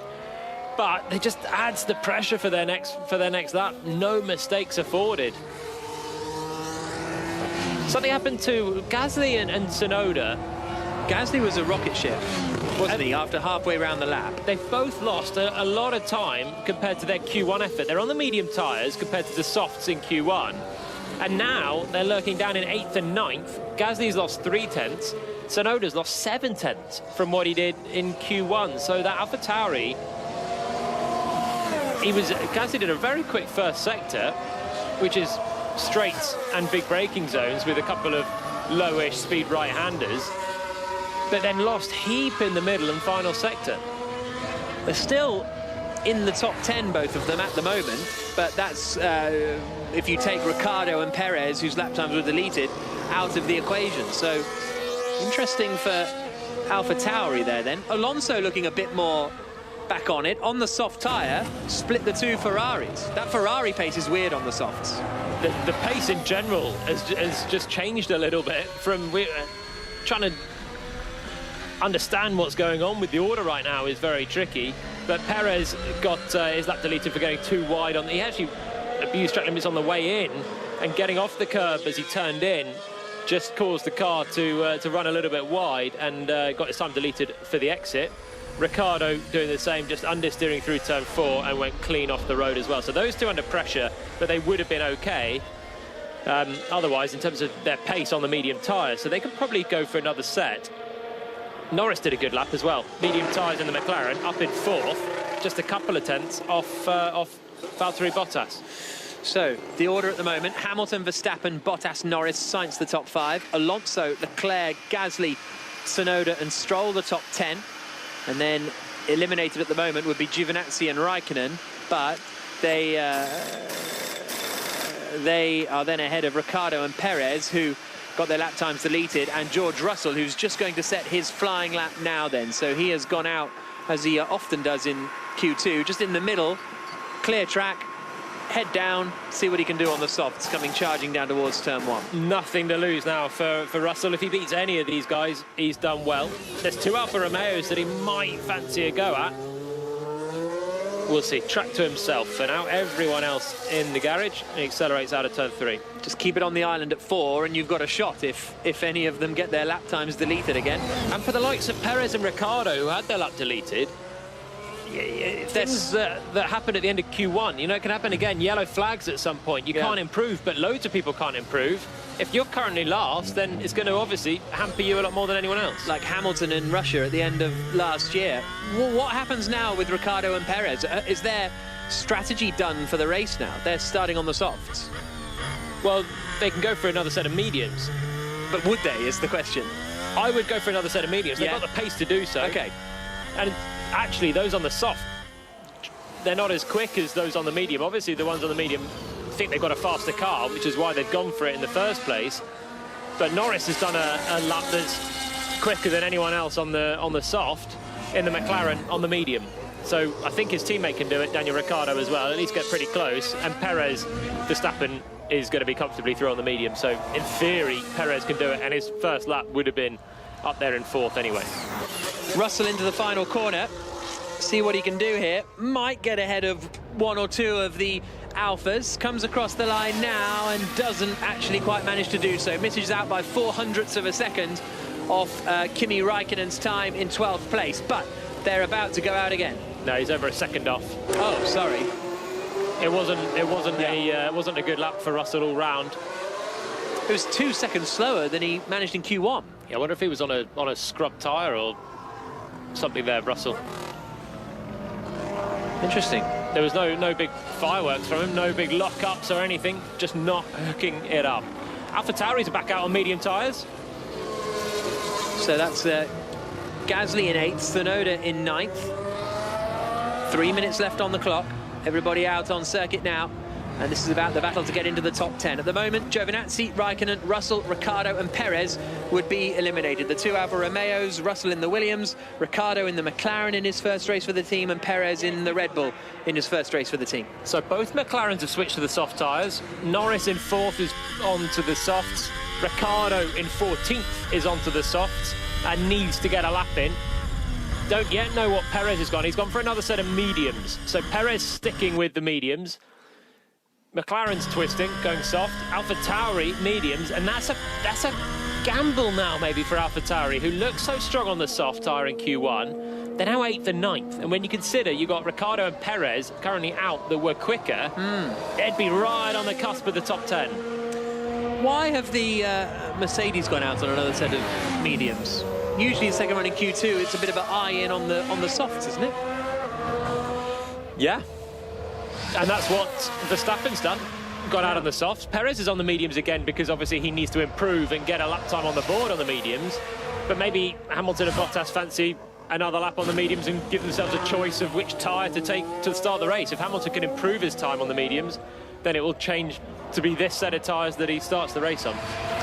C: but it just adds the pressure for their next lap. No mistakes afforded. Something happened to Gasly and Tsunoda.
B: Gasly was a rocket ship, wasn't he, after halfway around the lap?
C: They've both lost a lot of time compared to their Q1 effort. They're on the medium tyres compared to the softs in Q1, and now they're lurking down in 8th and 9th. Gasly's lost 3 tenths. Tsunoda's lost 7 tenths from what he did in Q1. So that AlphaTauri, Gasly did a very quick first sector, which is straights and big braking zones with a couple of lowish speed right-handers, but then lost heap in the middle and final sector.
B: They're still in the top 10, both of them, at the moment, but that's if you take Ricciardo and Perez, whose lap times were deleted, out of the equation. So interesting for AlphaTauri there then. Alonso looking a bit more back on it. On the soft tyre, split the 2 Ferraris. That Ferrari pace is weird on the softs.
C: The pace in general has just changed a little bit from trying to understand what's going on with the order right now is very tricky. But Perez got his lap deleted for getting too wide on. He actually abused track limits on the way in, and getting off the curb as he turned in just caused the car to run a little bit wide, and got his time deleted for the exit. Ricciardo doing the same, just understeering through turn 4 and went clean off the road as well. So those two under pressure, but they would have been okay otherwise in terms of their pace on the medium tyres. So they could probably go for another set. Norris did a good lap as well. Medium tyres in the McLaren, up in 4th, just a couple of tenths off Valtteri Bottas.
B: So, the order at the moment: Hamilton, Verstappen, Bottas, Norris, Sainz the top 5, Alonso, Leclerc, Gasly, Tsunoda and Stroll the top 10. And then eliminated at the moment would be Giovinazzi and Raikkonen, but they are then ahead of Ricciardo and Perez, who got their lap times deleted, and George Russell, who's just going to set his flying lap now then. So he has gone out, as he often does in Q2, just in the middle, clear track, head down, see what he can do on the softs, coming charging down towards turn 1.
C: Nothing to lose now for Russell. If he beats any of these guys, he's done well. There's 2 Alfa Romeos that he might fancy a go at. We'll see. Track to himself. For now, everyone else in the garage. He accelerates out of turn 3.
B: Just keep it on the island at 4 and you've got a shot if any of them get their lap times deleted again.
C: And for the likes of Perez and Ricciardo, who had their lap deleted, things that happened at the end of Q1, you know, it can happen again. Yellow flags at some point. You can't improve, but loads of people can't improve. If you're currently last, then it's going to obviously hamper you a lot more than anyone else.
B: Like Hamilton in Russia at the end of last year. Well, what happens now with Ricciardo and Perez? Is their strategy done for the race now? They're starting on the softs.
C: Well, they can go for another set of mediums.
B: But would they, is the question.
C: I would go for another set of mediums. They've got the pace to do so.
B: Okay.
C: And actually, those on the soft, they're not as quick as those on the medium. Obviously, the ones on the medium think they've got a faster car, which is why they've gone for it in the first place. But Norris has done a lap that's quicker than anyone else on the soft in the McLaren on the medium. So I think his teammate can do it, Daniel Ricciardo as well, at least get pretty close. And Perez, Verstappen, is going to be comfortably through on the medium. So in theory, Perez can do it, and his first lap would have been up there in 4th anyway.
B: Russell into the final corner. See what he can do here. Might get ahead of 1 or 2 of the Alphas. Comes across the line now and doesn't actually quite manage to do so. Misses out by 0.04 of a second off Kimi Raikkonen's time in 12th place. But they're about to go out again.
C: No, he's over a second off.
B: Oh, sorry.
C: It wasn't a good lap for Russell all round.
B: It was 2 seconds slower than he managed in Q1.
C: Yeah, I wonder if he was on a scrub tyre or something there, Russell.
B: Interesting.
C: There was no big fireworks from him, no big lock-ups or anything, just not hooking it up. AlphaTauri's back out on medium tyres.
B: So that's Gasly in 8th, Tsunoda in 9th. 3 minutes left on the clock. Everybody out on circuit now. And this is about the battle to get into the top 10. At the moment, Giovinazzi, Raikkonen, Russell, Ricciardo and Perez would be eliminated. The 2 Alfa Romeos, Russell in the Williams, Ricciardo in the McLaren in his first race for the team, and Perez in the Red Bull in his first race for the team.
C: So both McLarens have switched to the soft tyres. Norris in 4th is on to the softs. Ricciardo in 14th is onto the softs and needs to get a lap in. Don't yet know what Perez has gone. He's gone for another set of mediums. So Perez sticking with the mediums. McLaren's twisting, going soft. AlphaTauri mediums, and that's a gamble now maybe for AlphaTauri, who looked so strong on the soft tyre in Q1. They're now 8th and 9th, and when you consider you've got Ricciardo and Perez currently out that were quicker, they'd be right on the cusp of the top 10.
B: Why have the Mercedes gone out on another set of mediums? Usually the second one in Q2, it's a bit of an eye-in on the softs, isn't it?
C: Yeah. And that's what Verstappen's done. Got out on the softs. Perez is on the mediums again because obviously he needs to improve and get a lap time on the board on the mediums. But maybe Hamilton and Bottas fancy another lap on the mediums and give themselves a choice of which tyre to take to start the race. If Hamilton can improve his time on the mediums, then it will change to be this set of tyres that he starts the race on.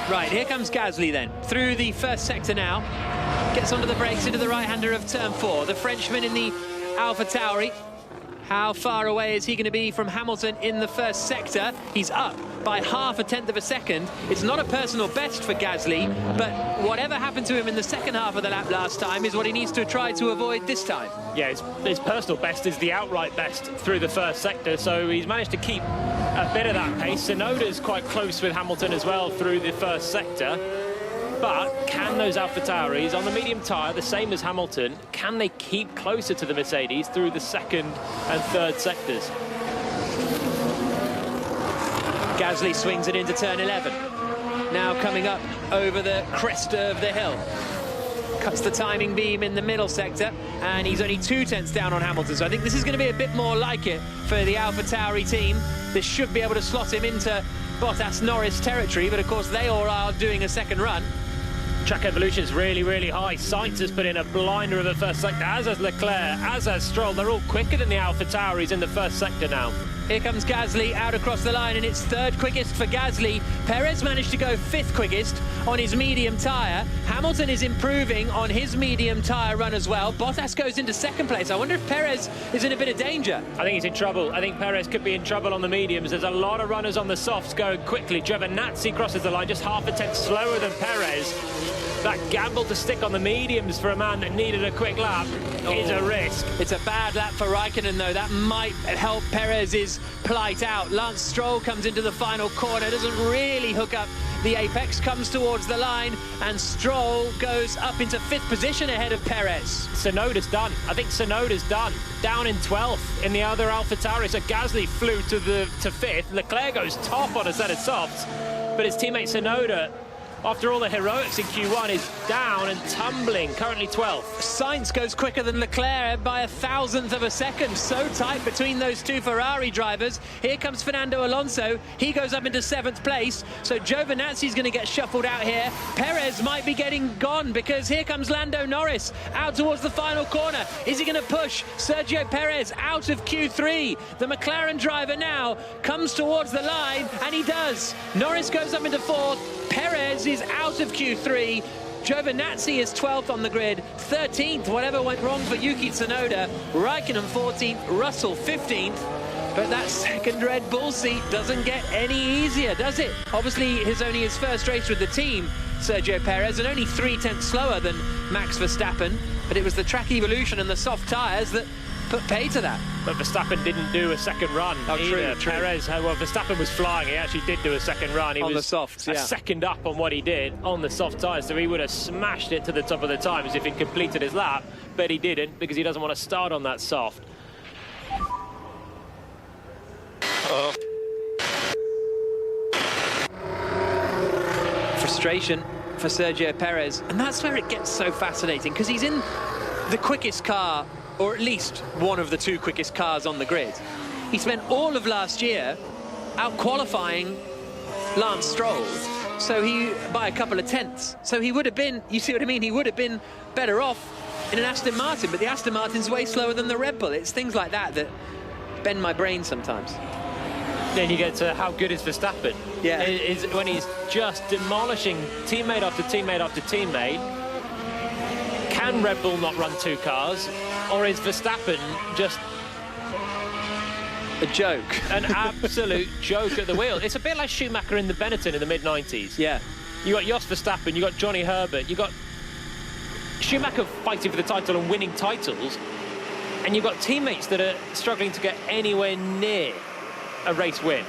B: Right, here comes Gasly then. Through the first sector now. Gets onto the brakes into the right-hander of turn 4. The Frenchman in the AlphaTauri. How far away is he going to be from Hamilton in the first sector? He's up by 0.5 of a second. It's not a personal best for Gasly, but whatever happened to him in the second half of the lap last time is what he needs to try to avoid this time.
C: Yeah, his personal best is the outright best through the first sector, so he's managed to keep a bit of that pace. Tsunoda's quite close with Hamilton as well through the first sector. But can those AlphaTauris on the medium tyre, the same as Hamilton, can they keep closer to the Mercedes through the second and third sectors?
B: Gasly swings it into turn 11. Now coming up over the crest of the hill. Cuts the timing beam in the middle sector, and he's only 0.2 down on Hamilton. So I think this is going to be a bit more like it for the AlphaTauri team. This should be able to slot him into Bottas-Norris territory, but of course they all are doing a second run.
C: Track evolution's really, really high. Sainz has put in a blinder of the first sector, as has Leclerc, as has Stroll. They're all quicker than the AlphaTauris in the first sector now.
B: Here comes Gasly out across the line, and it's third quickest for Gasly. Perez managed to go fifth quickest on his medium tyre. Hamilton is improving on his medium tyre run as well. Bottas goes into second place. I wonder if Perez is in a bit of danger.
C: I think he's in trouble. I think Perez could be in trouble on the mediums. There's a lot of runners on the softs going quickly. Giovinazzi crosses the line just half a tenth slower than Perez. That gamble to stick on the mediums for a man that needed a quick lap is a risk.
B: It's a bad lap for Raikkonen, though. That might help Perez's plight out. Lance Stroll comes into the final corner, doesn't really hook up the apex, comes towards the line, and Stroll goes up into fifth position ahead of Perez.
C: Tsunoda's done. I think Tsunoda's done. Down in 12th in the other AlphaTauri. So Gasly flew to fifth. Leclerc goes top on a set of softs, but his teammate Tsunoda, after all the heroics in Q1, is down and tumbling, currently 12th.
B: Sainz goes quicker than Leclerc by 1,000th of a second. So tight between those two Ferrari drivers. Here comes Fernando Alonso. He goes up into 7th place. So Giovinazzi's going to get shuffled out here. Perez might be getting gone because here comes Lando Norris out towards the final corner. Is he going to push Sergio Perez out of Q3? The McLaren driver now comes towards the line, and he does. Norris goes up into 4th. Perez is out of Q3. Giovinazzi is 12th on the grid. 13th, whatever went wrong for Yuki Tsunoda. Raikkonen 14th, Russell 15th. But that second Red Bull seat doesn't get any easier, does it? Obviously, only his first race with the team, Sergio Perez, and only 3/10 slower than Max Verstappen. But it was the track evolution and the soft tyres that put pay to that.
C: But Verstappen didn't do a second run either.
B: True.
C: Perez, well, Verstappen was flying. He actually did do a second run. He
B: on
C: was
B: the softs,
C: a
B: yeah.
C: second up on what he did on the soft tyres, so he would have smashed it to the top of the times if he'd completed his lap, but he didn't because he doesn't want to start on that soft.
B: Frustration for Sergio Perez, and that's where it gets so fascinating, because he's in the quickest car, or at least one of the two quickest cars on the grid. He spent all of last year out qualifying Lance Stroll, so he by a couple of tenths. So he would have been, you see what I mean, he would have been better off in an Aston Martin, but the Aston Martin's way slower than the Red Bull. It's things like that that bend my brain sometimes.
C: Then you get to how good is Verstappen.
B: Yeah.
C: Is when he's just demolishing teammate after teammate after teammate. Can Red Bull not run two cars? Or is Verstappen just
B: a joke?
C: An absolute joke at the wheel. It's a bit like Schumacher in the Benetton in the mid-90s.
B: Yeah.
C: You got Jos Verstappen, you got Johnny Herbert, you got Schumacher fighting for the title and winning titles, and you've got teammates that are struggling to get anywhere near a race win.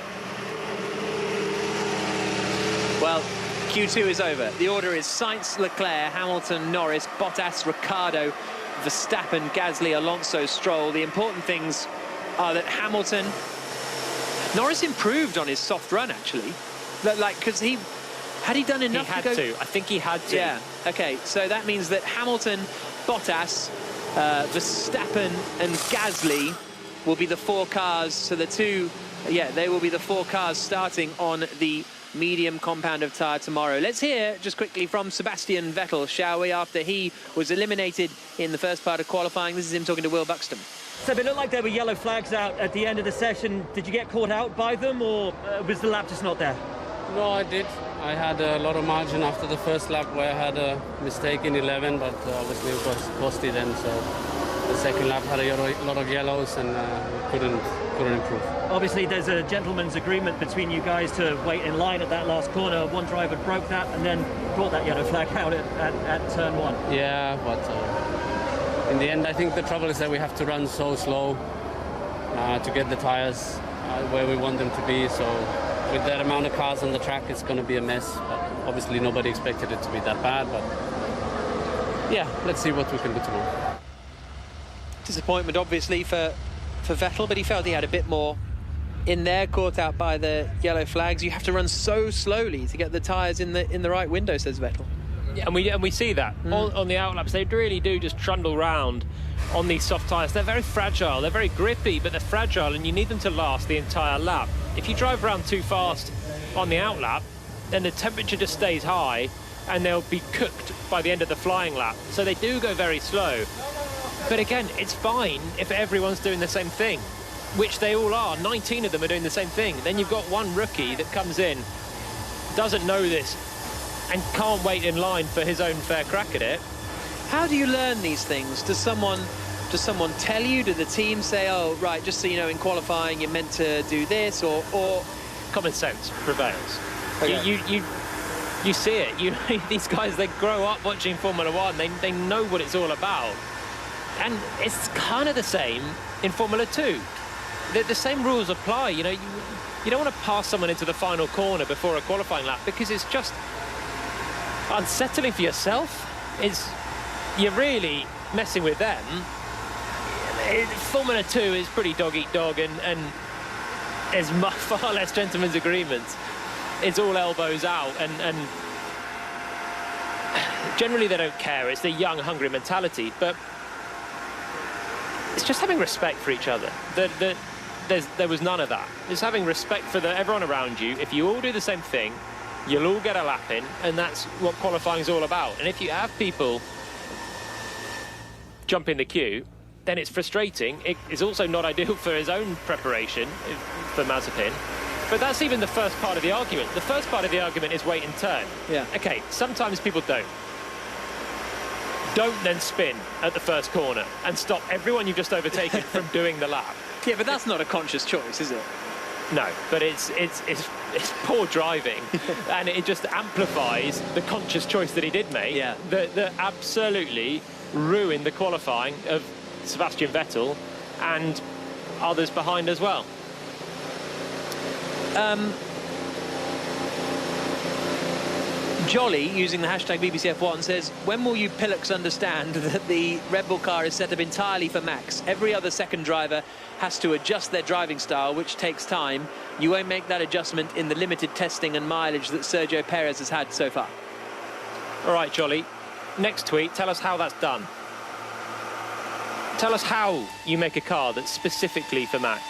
B: Well, Q2 is over. The order is Sainz, Leclerc, Hamilton, Norris, Bottas, Ricciardo, Verstappen, Gasly, Alonso, Stroll. The important things are that Hamilton... Norris improved on his soft run, actually. Like, because had he done enough
C: to go... I think he had to.
B: Yeah, OK. So that means that Hamilton, Bottas, Verstappen and Gasly will be the four cars. So the two... Yeah, they will be the four cars starting on the medium compound of tyre tomorrow. Let's hear just quickly from Sebastian Vettel, shall we, after he was eliminated in the first part of qualifying. This is him talking to Will Buxton.
I: So it looked like there were yellow flags out at the end of the session. Did you get caught out by them, or was the lap just not there?
J: No, I did. I had a lot of margin after the first lap where I had a mistake in 11, but obviously it was costly then. So the second lap had a lot of yellows and couldn't improve.
I: Obviously, there's a gentleman's agreement between you guys to wait in line at that last corner. One driver broke that and then brought that yellow flag out at turn one.
J: Yeah, but in the end, I think the trouble is that we have to run so slow to get the tires where we want them to be. So with that amount of cars on the track, it's going to be a mess. But obviously, nobody expected it to be that bad. But yeah, let's see what we can do tomorrow.
B: Disappointment, obviously, for Vettel, but he felt he had a bit more in there, caught out by the yellow flags. You have to run so slowly to get the tyres in the right window, says Vettel.
C: Yeah, and we see that on the outlaps. They really do just trundle round on these soft tyres. They're very fragile, they're very grippy, but they're fragile, and you need them to last the entire lap. If you drive around too fast on the outlap, then the temperature just stays high, and they'll be cooked by the end of the flying lap. So they do go very slow. But again, it's fine if everyone's doing the same thing. which they all are. 19 of them are doing the same thing. Then you've got one rookie that comes in, doesn't know this, and can't wait in line for his own fair crack at it.
B: How do you learn these things? Does someone tell you? Do the team say, oh, right, just so you know, in qualifying, you're meant to do this, or...
C: Common sense prevails.
B: Okay.
C: You see it. These guys, they grow up watching Formula One. They know what it's all about. And it's kind of the same in Formula 2. The same rules apply. You know, you don't want to pass someone into the final corner before a qualifying lap because it's just unsettling for yourself. You're really messing with them. Formula 2 is pretty dog-eat-dog, and there's far less gentlemen's agreements. It's all elbows out, and generally they don't care. It's the young, hungry mentality, but it's just having respect for each other. There was none of that. It's having respect for everyone around you. If you all do the same thing, you'll all get a lap in, and that's what qualifying is all about. And if you have people jump in the queue, then it's frustrating. It is also not ideal for his own preparation, for Mazepin. But that's even the first part of the argument. The first part of the argument is wait and turn.
B: Yeah.
C: Okay, sometimes people don't. Don't then spin at the first corner and stop everyone you've just overtaken from doing the lap.
B: Yeah, but that's not a conscious choice, is it?
C: No, but it's poor driving, and it just amplifies the conscious choice that he did make.
B: Yeah.
C: That absolutely ruined the qualifying of Sebastian Vettel and others behind as well.
B: Jolly, using the hashtag BBCF1, says, when will you pillocks understand that the Red Bull car is set up entirely for Max? Every other second driver has to adjust their driving style, which takes time. You won't make that adjustment in the limited testing and mileage that Sergio Perez has had so far.
C: All right, Jolly, next tweet, tell us how that's done. Tell us how you make a car that's specifically for Max.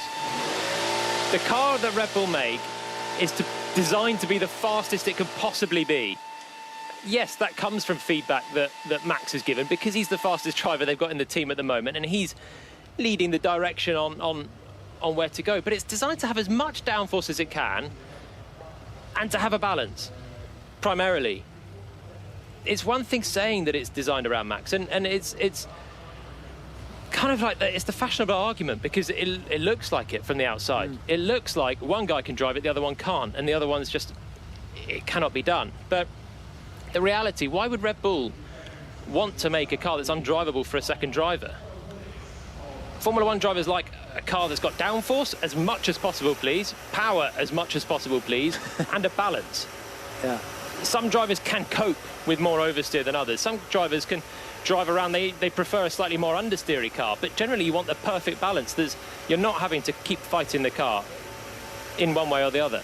C: The car that Red Bull make is designed to be the fastest it could possibly be. Yes, that comes from feedback that Max has given, because he's the fastest driver they've got in the team at the moment, and he's leading the direction on where to go. But it's designed to have as much downforce as it can and to have a balance, primarily. It's one thing saying that it's designed around Max, and it's kind of like it's the fashionable argument, because it looks like it from the outside. It looks like one guy can drive it, the other one can't, and the other one's just, it cannot be done. But the reality, why would Red Bull want to make a car that's undrivable for a second driver? Formula One drivers like a car that's got downforce as much as possible, please, power as much as possible, please, and a balance.
B: Yeah.
C: Some drivers can cope with more oversteer than others. Some drivers can drive around, they prefer a slightly more understeery car, but generally you want the perfect balance. You're not having to keep fighting the car in one way or the other.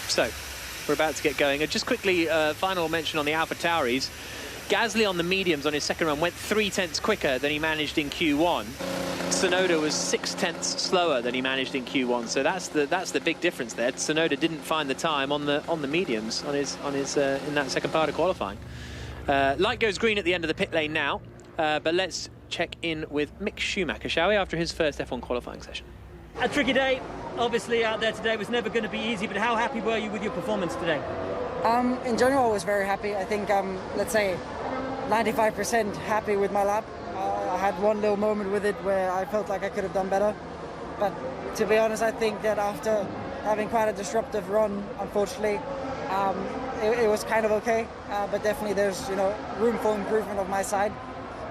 B: So, we're about to get going. Just quickly, final mention on the AlphaTauris. Gasly on the mediums on his second run went 0.3 quicker than he managed in Q1. Tsunoda was 0.6 slower than he managed in Q1, so that's the big difference there. Tsunoda didn't find the time on the mediums on his in that second part of qualifying. Light goes green at the end of the pit lane now, but let's check in with Mick Schumacher, shall we, after his first F1 qualifying session.
I: A tricky day, obviously, out there today. Was never going to be easy, but how happy were you with your performance today?
K: In general, I was very happy. I think let's say 95% happy with my lap. I had one little moment with it where I felt like I could have done better, but to be honest, I think that after having quite a disruptive run, unfortunately, it was kind of okay, but definitely there's room for improvement on my side,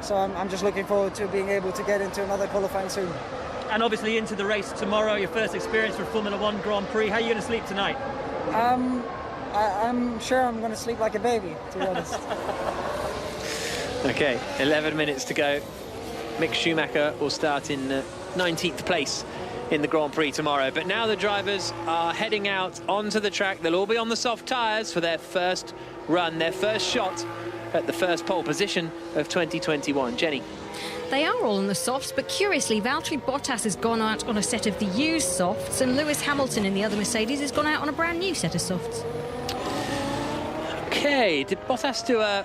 K: so I'm just looking forward to being able to get into another qualifying soon.
I: And obviously into the race tomorrow, your first experience for Formula One Grand Prix. How are you going to sleep tonight?
K: I'm sure I'm going to sleep like a baby, to be honest.
B: Okay, 11 minutes to go. Mick Schumacher will start in 19th place in the Grand Prix tomorrow. But now the drivers are heading out onto the track. They'll all be on the soft tyres for their first run, their first shot at the first pole position of 2021. Jenny.
A: They are all on the softs, but curiously, Valtteri Bottas has gone out on a set of the used softs, and Lewis Hamilton in the other Mercedes has gone out on a brand new set of softs.
B: Okay, did Bottas do I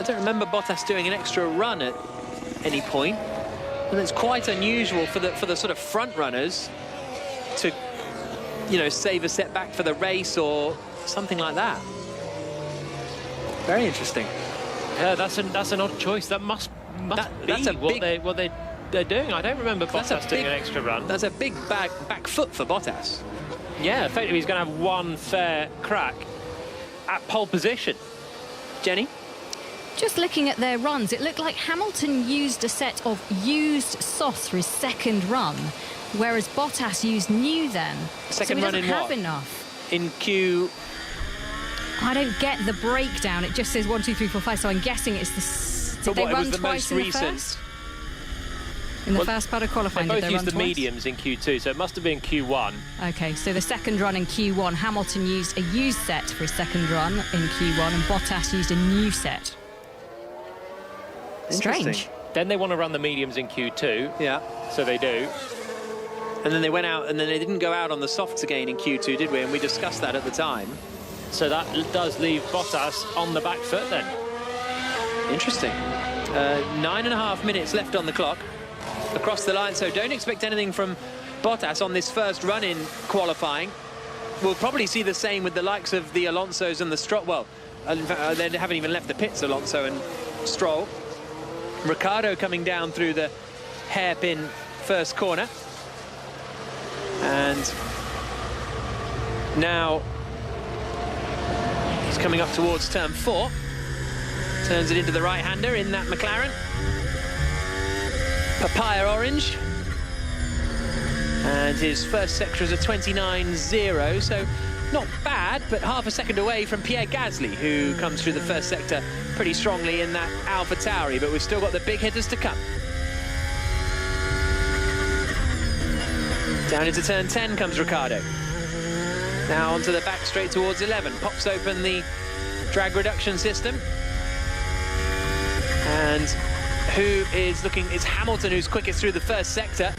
B: don't remember Bottas doing an extra run at any point. And it's quite unusual for the sort of front runners to, you know, save a setback for the race or something like that. Very interesting.
C: Yeah, that's an odd choice. That must be what they're doing. I don't remember Bottas doing an extra run.
B: That's a big back foot for Bottas.
C: Yeah, effectively he's going to have one fair crack at pole position. Jenny?
A: Just looking at their runs, it looked like Hamilton used a set of used softs for his second run, whereas Bottas used new then.
B: Second
A: so
B: run in
A: have
B: what?
A: Enough.
B: In Q...
A: I don't get the breakdown. It just says 1, 2, 3, 4, 5, so I'm guessing it's the... Did they run twice in the first? In the first part of qualifying,
C: they
A: did
C: both
A: they
C: used
A: run
C: the
A: twice?
C: mediums in Q2, so it must have been Q1.
A: Okay, so the second run in Q1, Hamilton used a used set for his second run in Q1, and Bottas used a new set. Strange.
C: Then they want to run the mediums in Q2.
B: Yeah.
C: So they do.
B: And then they went out, and then they didn't go out on the softs again in Q2, did we? And we discussed that at the time.
C: So that does leave Bottas on the back foot then.
B: Interesting. 9.5 minutes left on the clock across the line, so don't expect anything from Bottas on this first run in qualifying. We'll probably see the same with the likes of the Alonsos and the Stroll. Well, they haven't even left the pits, Alonso and Stroll. Ricciardo coming down through the hairpin first corner. And now he's coming up towards turn 4. Turns it into the right-hander in that McLaren. Papaya orange. And his first sector is a 29.0, so not bad, but half a second away from Pierre Gasly, who comes through the first sector pretty strongly in that AlphaTauri, but we've still got the big hitters to come. Down into turn 10 comes Ricciardo. Now onto the back straight towards 11. Pops open the drag reduction system. And who is looking? It's Hamilton who's quickest through the first sector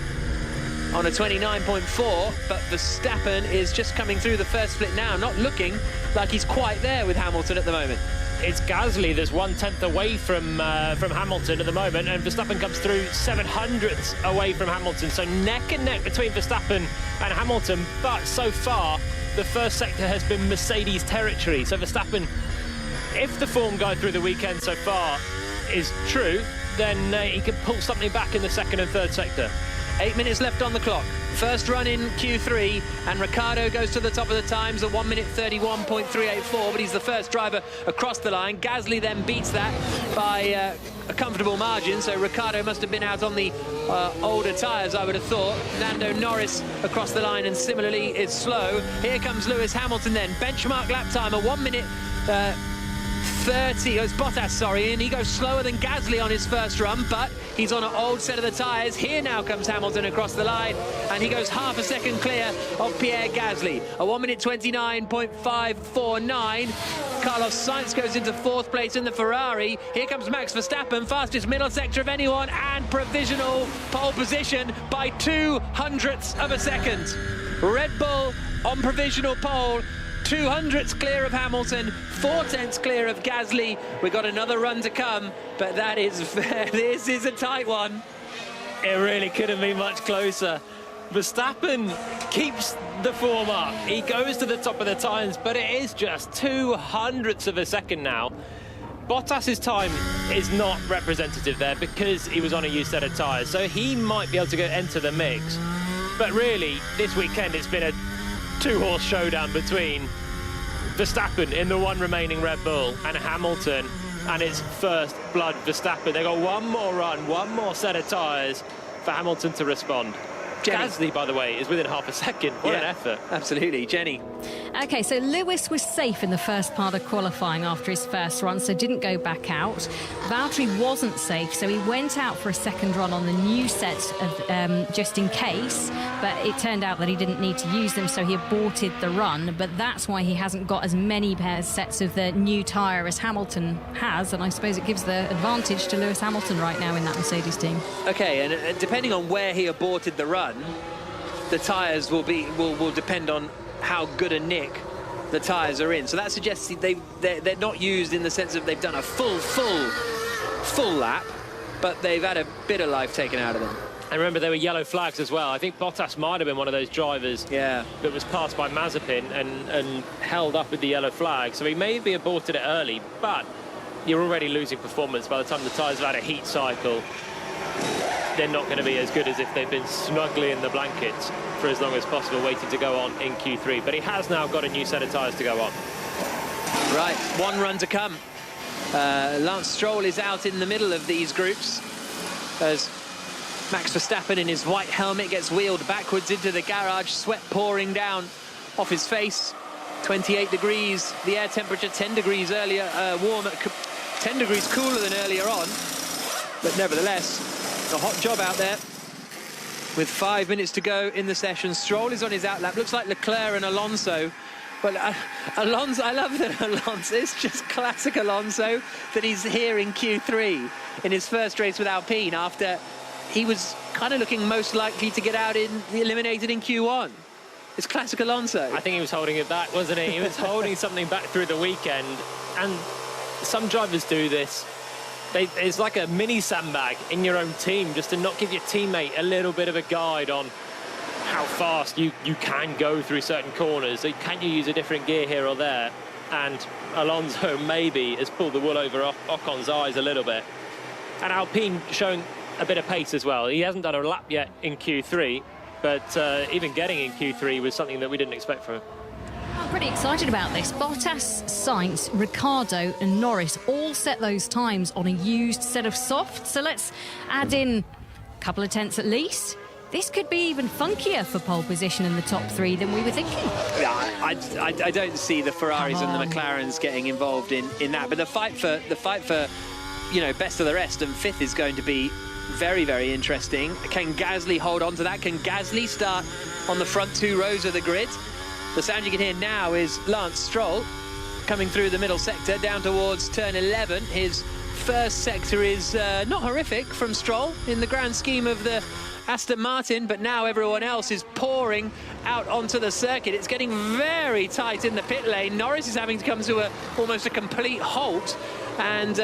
B: on a 29.4, but Verstappen is just coming through the first split now, not looking like he's quite there with Hamilton at the moment.
C: It's Gasly that's 1/10 away from Hamilton at the moment, and Verstappen comes through 700ths away from Hamilton. So neck and neck between Verstappen and Hamilton, but so far the first sector has been Mercedes territory. So Verstappen, if the form guide through the weekend so far is true, then he can pull something back in the second and third sector.
B: 8 minutes left on the clock. First run in Q3, and Ricciardo goes to the top of the times at 1 minute 31.384, but he's the first driver across the line. Gasly then beats that by a comfortable margin, so Ricciardo must have been out on the older tyres, I would have thought. Lando Norris across the line, and similarly is slow. Here comes Lewis Hamilton then. Benchmark lap time, a 1 minute 30, it's Bottas, sorry, and he goes slower than Gasly on his first run, but he's on an old set of the tyres. Here now comes Hamilton across the line, and he goes half a second clear of Pierre Gasly. A 1 minute 29.549. Carlos Sainz goes into fourth place in the Ferrari. Here comes Max Verstappen, fastest middle sector of anyone, and provisional pole position by 0.02 of a second. Red Bull on provisional pole. 200ths clear of Hamilton, 0.4 clear of Gasly. We've got another run to come, but that is this is a tight one.
C: It really couldn't be much closer. Verstappen keeps the form up. He goes to the top of the times, but it is just 0.02 of a second now. Bottas's time is not representative there because he was on a used set of tyres, so he might be able to enter the mix. But really, this weekend it's been a two-horse showdown between Verstappen in the one remaining Red Bull and Hamilton, and it's first blood Verstappen. They've got one more run, one more set of tyres for Hamilton to respond. Gasly, by the way, is within half a second. What an effort.
B: Absolutely. Jenny.
A: Okay, so Lewis was safe in the first part of qualifying after his first run, so didn't go back out. Valtteri wasn't safe, so he went out for a second run on the new set of, just in case, but it turned out that he didn't need to use them, so he aborted the run, but that's why he hasn't got as many sets of the new tyre as Hamilton has, and I suppose it gives the advantage to Lewis Hamilton right now in that Mercedes team.
B: Okay, and depending on where he aborted the run, the tyres will depend on how good a nick the tyres are in. So that suggests they're not used in the sense of they've done a full lap, but they've had a bit of life taken out of them.
C: And remember, there were yellow flags as well. I think Bottas might have been one of those drivers that was passed by Mazepin and held up with the yellow flag. So he maybe aborted it early, but you're already losing performance by the time the tyres have had a heat cycle. They're not going to be as good as if they've been snugly in the blankets for as long as possible, waiting to go on in Q3. But he has now got a new set of tyres to go on.
B: Right, one run to come. Lance Stroll is out in the middle of these groups as Max Verstappen in his white helmet gets wheeled backwards into the garage, sweat pouring down off his face. 28 degrees, the air temperature 10 degrees earlier, warmer, 10 degrees cooler than earlier on. But nevertheless, a hot job out there. With 5 minutes to go in the session, Stroll is on his outlap. Looks like Leclerc and Alonso. But Alonso, I love that Alonso, it's just classic Alonso that he's here in Q3 in his first race with Alpine after he was kind of looking most likely to get out eliminated in Q1. It's classic Alonso.
C: I think he was holding it back, wasn't he? He was holding something back through the weekend. And some drivers do this. It's like a mini sandbag in your own team, just to not give your teammate a little bit of a guide on how fast you can go through certain corners. So can you use a different gear here or there? And Alonso maybe has pulled the wool over Ocon's eyes a little bit. And Alpine showing a bit of pace as well. He hasn't done a lap yet in Q3, but even getting in Q3 was something that we didn't expect from him.
A: I'm pretty excited about this. Bottas, Sainz, Ricciardo and Norris all set those times on a used set of softs. So let's add in a couple of tenths at least. This could be even funkier for pole position in the top three than we were thinking.
B: Yeah, I don't see the Ferraris and the McLarens getting involved in that. But the fight for best of the rest and fifth is going to be very, very interesting. Can Gasly hold on to that? Can Gasly start on the front two rows of the grid? The sound you can hear now is Lance Stroll coming through the middle sector down towards turn 11. His first sector is not horrific from Stroll in the grand scheme of the Aston Martin, but now everyone else is pouring out onto the circuit. It's getting very tight in the pit lane. Norris is having to come to almost a complete halt, and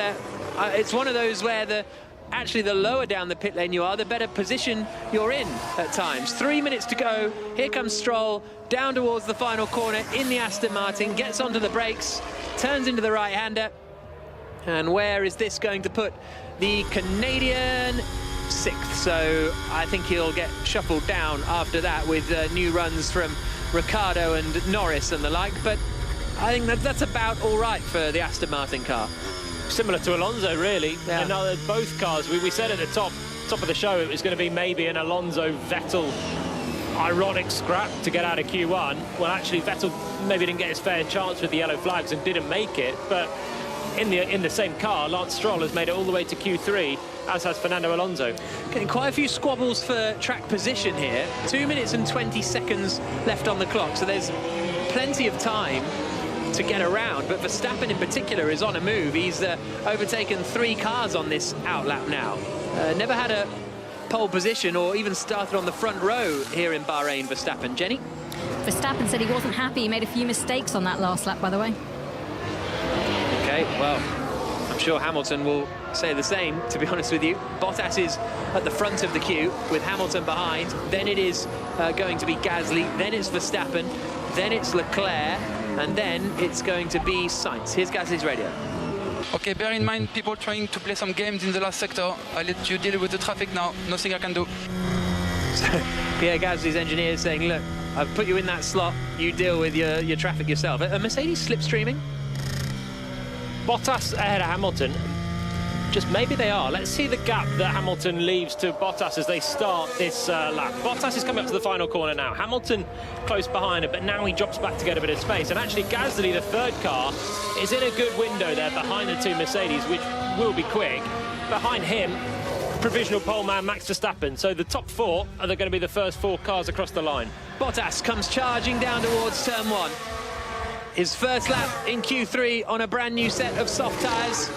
B: it's one of those where actually the lower down the pit lane you are, the better position you're in at times. 3 minutes to go. Here comes Stroll down towards the final corner in the Aston Martin, gets onto the brakes, turns into the right-hander. And where is this going to put the Canadian? 6th. So I think he'll get shuffled down after that with new runs from Ricciardo and Norris and the like. But I think that's about all right for the Aston Martin car.
C: Similar to Alonso, really.
B: Yeah.
C: And both cars, we said at the top of the show it was going to be maybe an Alonso-Vettel ironic scrap to get out of Q1. Well, actually, Vettel maybe didn't get his fair chance with the yellow flags and didn't make it. But in the same car, Lance Stroll has made it all the way to Q3, as has Fernando Alonso.
B: Getting quite a few squabbles for track position here. 2 minutes and 20 seconds left on the clock, so there's plenty of time to get around, but Verstappen in particular is on a move. He's overtaken 3 cars on this outlap now. Never had a pole position or even started on the front row here in Bahrain, Verstappen. Jenny?
A: Verstappen said he wasn't happy. He made a few mistakes on that last lap, by the way.
B: Okay, well, I'm sure Hamilton will say the same, to be honest with you. Bottas is at the front of the queue with Hamilton behind. Then it is going to be Gasly. Then it's Verstappen. Then it's Leclerc. And then it's going to be Sainz. Here's Gasly's radio.
L: Okay, bear in mind people trying to play some games in the last sector. I'll let you deal with the traffic now. Nothing I can do.
B: So, Pierre Gasly's engineer is saying, look, I've put you in that slot. You deal with your traffic yourself. Are Mercedes slipstreaming?
C: Bottas ahead of Hamilton. Just maybe they are. Let's see the gap that Hamilton leaves to Bottas as they start this lap. Bottas is coming up to the final corner now. Hamilton close behind it, but now he drops back to get a bit of space. And actually Gasly, the third car, is in a good window there behind the 2 Mercedes, which will be quick. Behind him, provisional pole man Max Verstappen. So the top 4 are going to be the first 4 cars across the line.
B: Bottas comes charging down towards turn 1. His first lap in Q3 on a brand new set of soft tyres.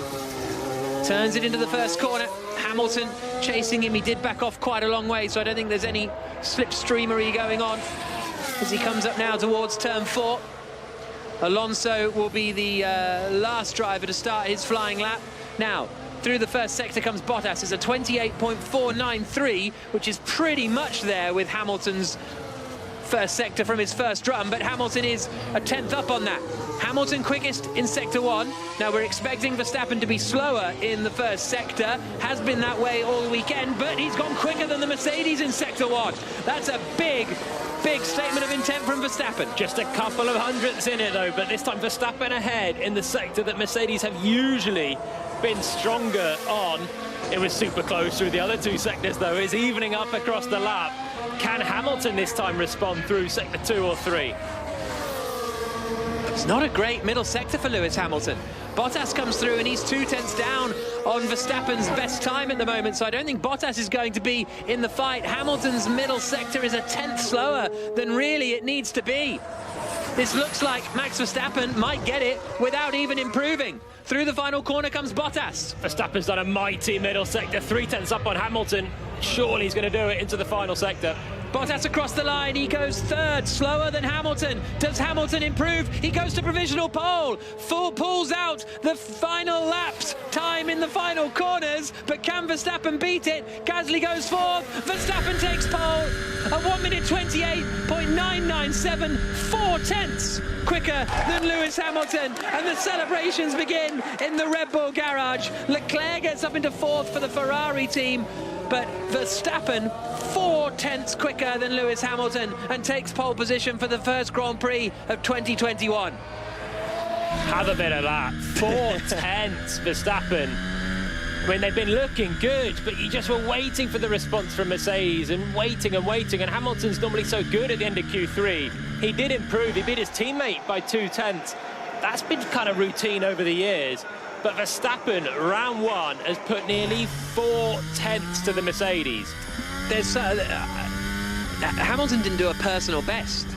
B: Turns it into the first corner. Hamilton chasing him. He did back off quite a long way, so I don't think there's any slipstreamery going on as he comes up now towards turn 4. Alonso will be the last driver to start his flying lap. Now, through the first sector comes Bottas. It's a 28.493, which is pretty much there with Hamilton's first sector from his first run, but Hamilton is a tenth up on that. Hamilton quickest in sector 1. Now we're expecting Verstappen to be slower in the first sector. Has been that way all weekend, but he's gone quicker than the Mercedes in sector 1. That's a big statement of intent from Verstappen.
C: Just a couple of hundredths in it though, but this time Verstappen ahead in the sector that Mercedes have usually been stronger on. It was super close through the other two sectors though. It's evening up across the lap. Can Hamilton this time respond through sector 2 or 3?
B: It's not a great middle sector for Lewis Hamilton. Bottas comes through and he's 2 tenths down on Verstappen's best time at the moment, so I don't think Bottas is going to be in the fight. Hamilton's middle sector is a tenth slower than really it needs to be. This looks like Max Verstappen might get it without even improving. Through the final corner comes Bottas.
C: Verstappen's done a mighty middle sector, 3 tenths up on Hamilton. Surely he's going to do it into the final sector.
B: Bottas across the line, he goes third, slower than Hamilton. Does Hamilton improve? He goes to provisional pole. Pulls out the final laps time in the final corners, but can Verstappen beat it? Gasly goes fourth, Verstappen takes pole at 1 minute 28.997, 4 tenths quicker than Lewis Hamilton, and the celebrations begin in the Red Bull garage. Leclerc gets up into fourth for the Ferrari team, but Verstappen 4 tenths quicker than Lewis Hamilton and takes pole position for the first Grand Prix of 2021.
C: Have a bit of that. 4 tenths, Verstappen. I mean, they've been looking good, but you just were waiting for the response from Mercedes and waiting, and Hamilton's normally so good at the end of Q3. He did improve. He beat his teammate by 2 tenths. That's been kind of routine over the years. But Verstappen, round 1, has put nearly 4 tenths to the Mercedes.
B: There's Hamilton didn't do a personal best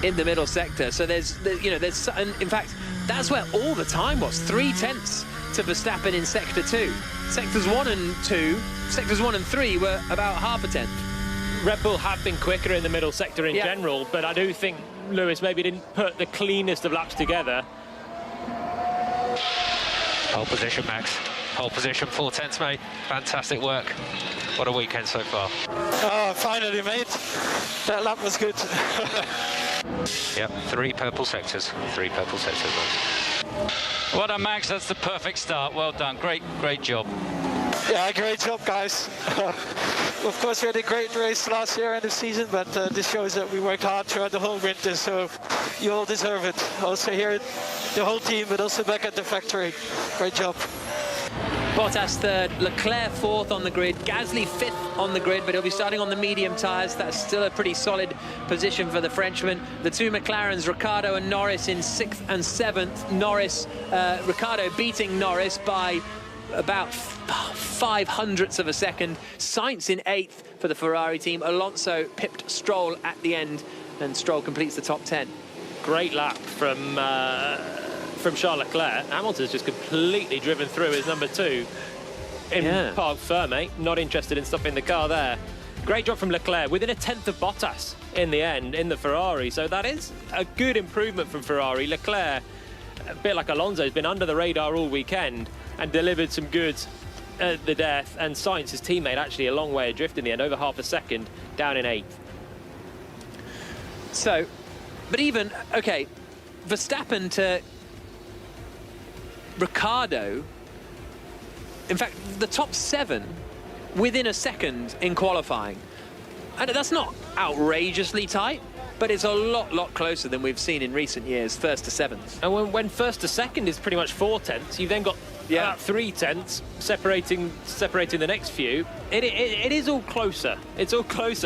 B: in the middle sector, so there's and in fact that's where all the time was. 3 tenths to Verstappen in sector 2. Sectors 1 and 3 were about half a tenth.
C: Red Bull have been quicker in the middle sector in general, but I do think Lewis maybe didn't put the cleanest of laps together.
G: Pole position, Max. Pole position, 4 tenths, mate. Fantastic work. What a weekend so far.
F: Oh, finally, mate. That lap was good.
G: Yep, 3 purple sectors. 3 purple sectors, mate.
M: Well done, Max. That's the perfect start. Well done. Great job.
F: Yeah, great job, guys. Of course, we had a great race last year in the season, but this shows that we worked hard throughout the whole winter, so you all deserve it. Also here, the whole team, but also back at the factory. Great job.
B: Bottas third, Leclerc fourth on the grid, Gasly fifth on the grid, but he'll be starting on the medium tyres. That's still a pretty solid position for the Frenchman. The 2 McLarens, Ricciardo and Norris, in 6th and 7th. Ricciardo beating Norris by about 5 hundredths of a second. Sainz in 8th for the Ferrari team. Alonso pipped Stroll at the end, and Stroll completes the top 10.
C: Great lap from Charles Leclerc. Hamilton's just completely driven through his number 2 in Parc Ferme. Not interested in stopping the car there. Great job from Leclerc, within a tenth of Bottas in the end in the Ferrari. So that is a good improvement from Ferrari. Leclerc, a bit like Alonso, has been under the radar all weekend and delivered some goods at the death. And Sainz, his teammate, actually a long way adrift in the end, over half a second, down in 8th.
B: So, but even, okay, Verstappen to Ricciardo, in fact, the top 7 within a second in qualifying. And that's not outrageously tight, but it's a lot closer than we've seen in recent years, 1st to 7th.
C: And when 1st to 2nd is pretty much 4 tenths, you've then got about 3 tenths separating the next few. It is all closer. It's all closer.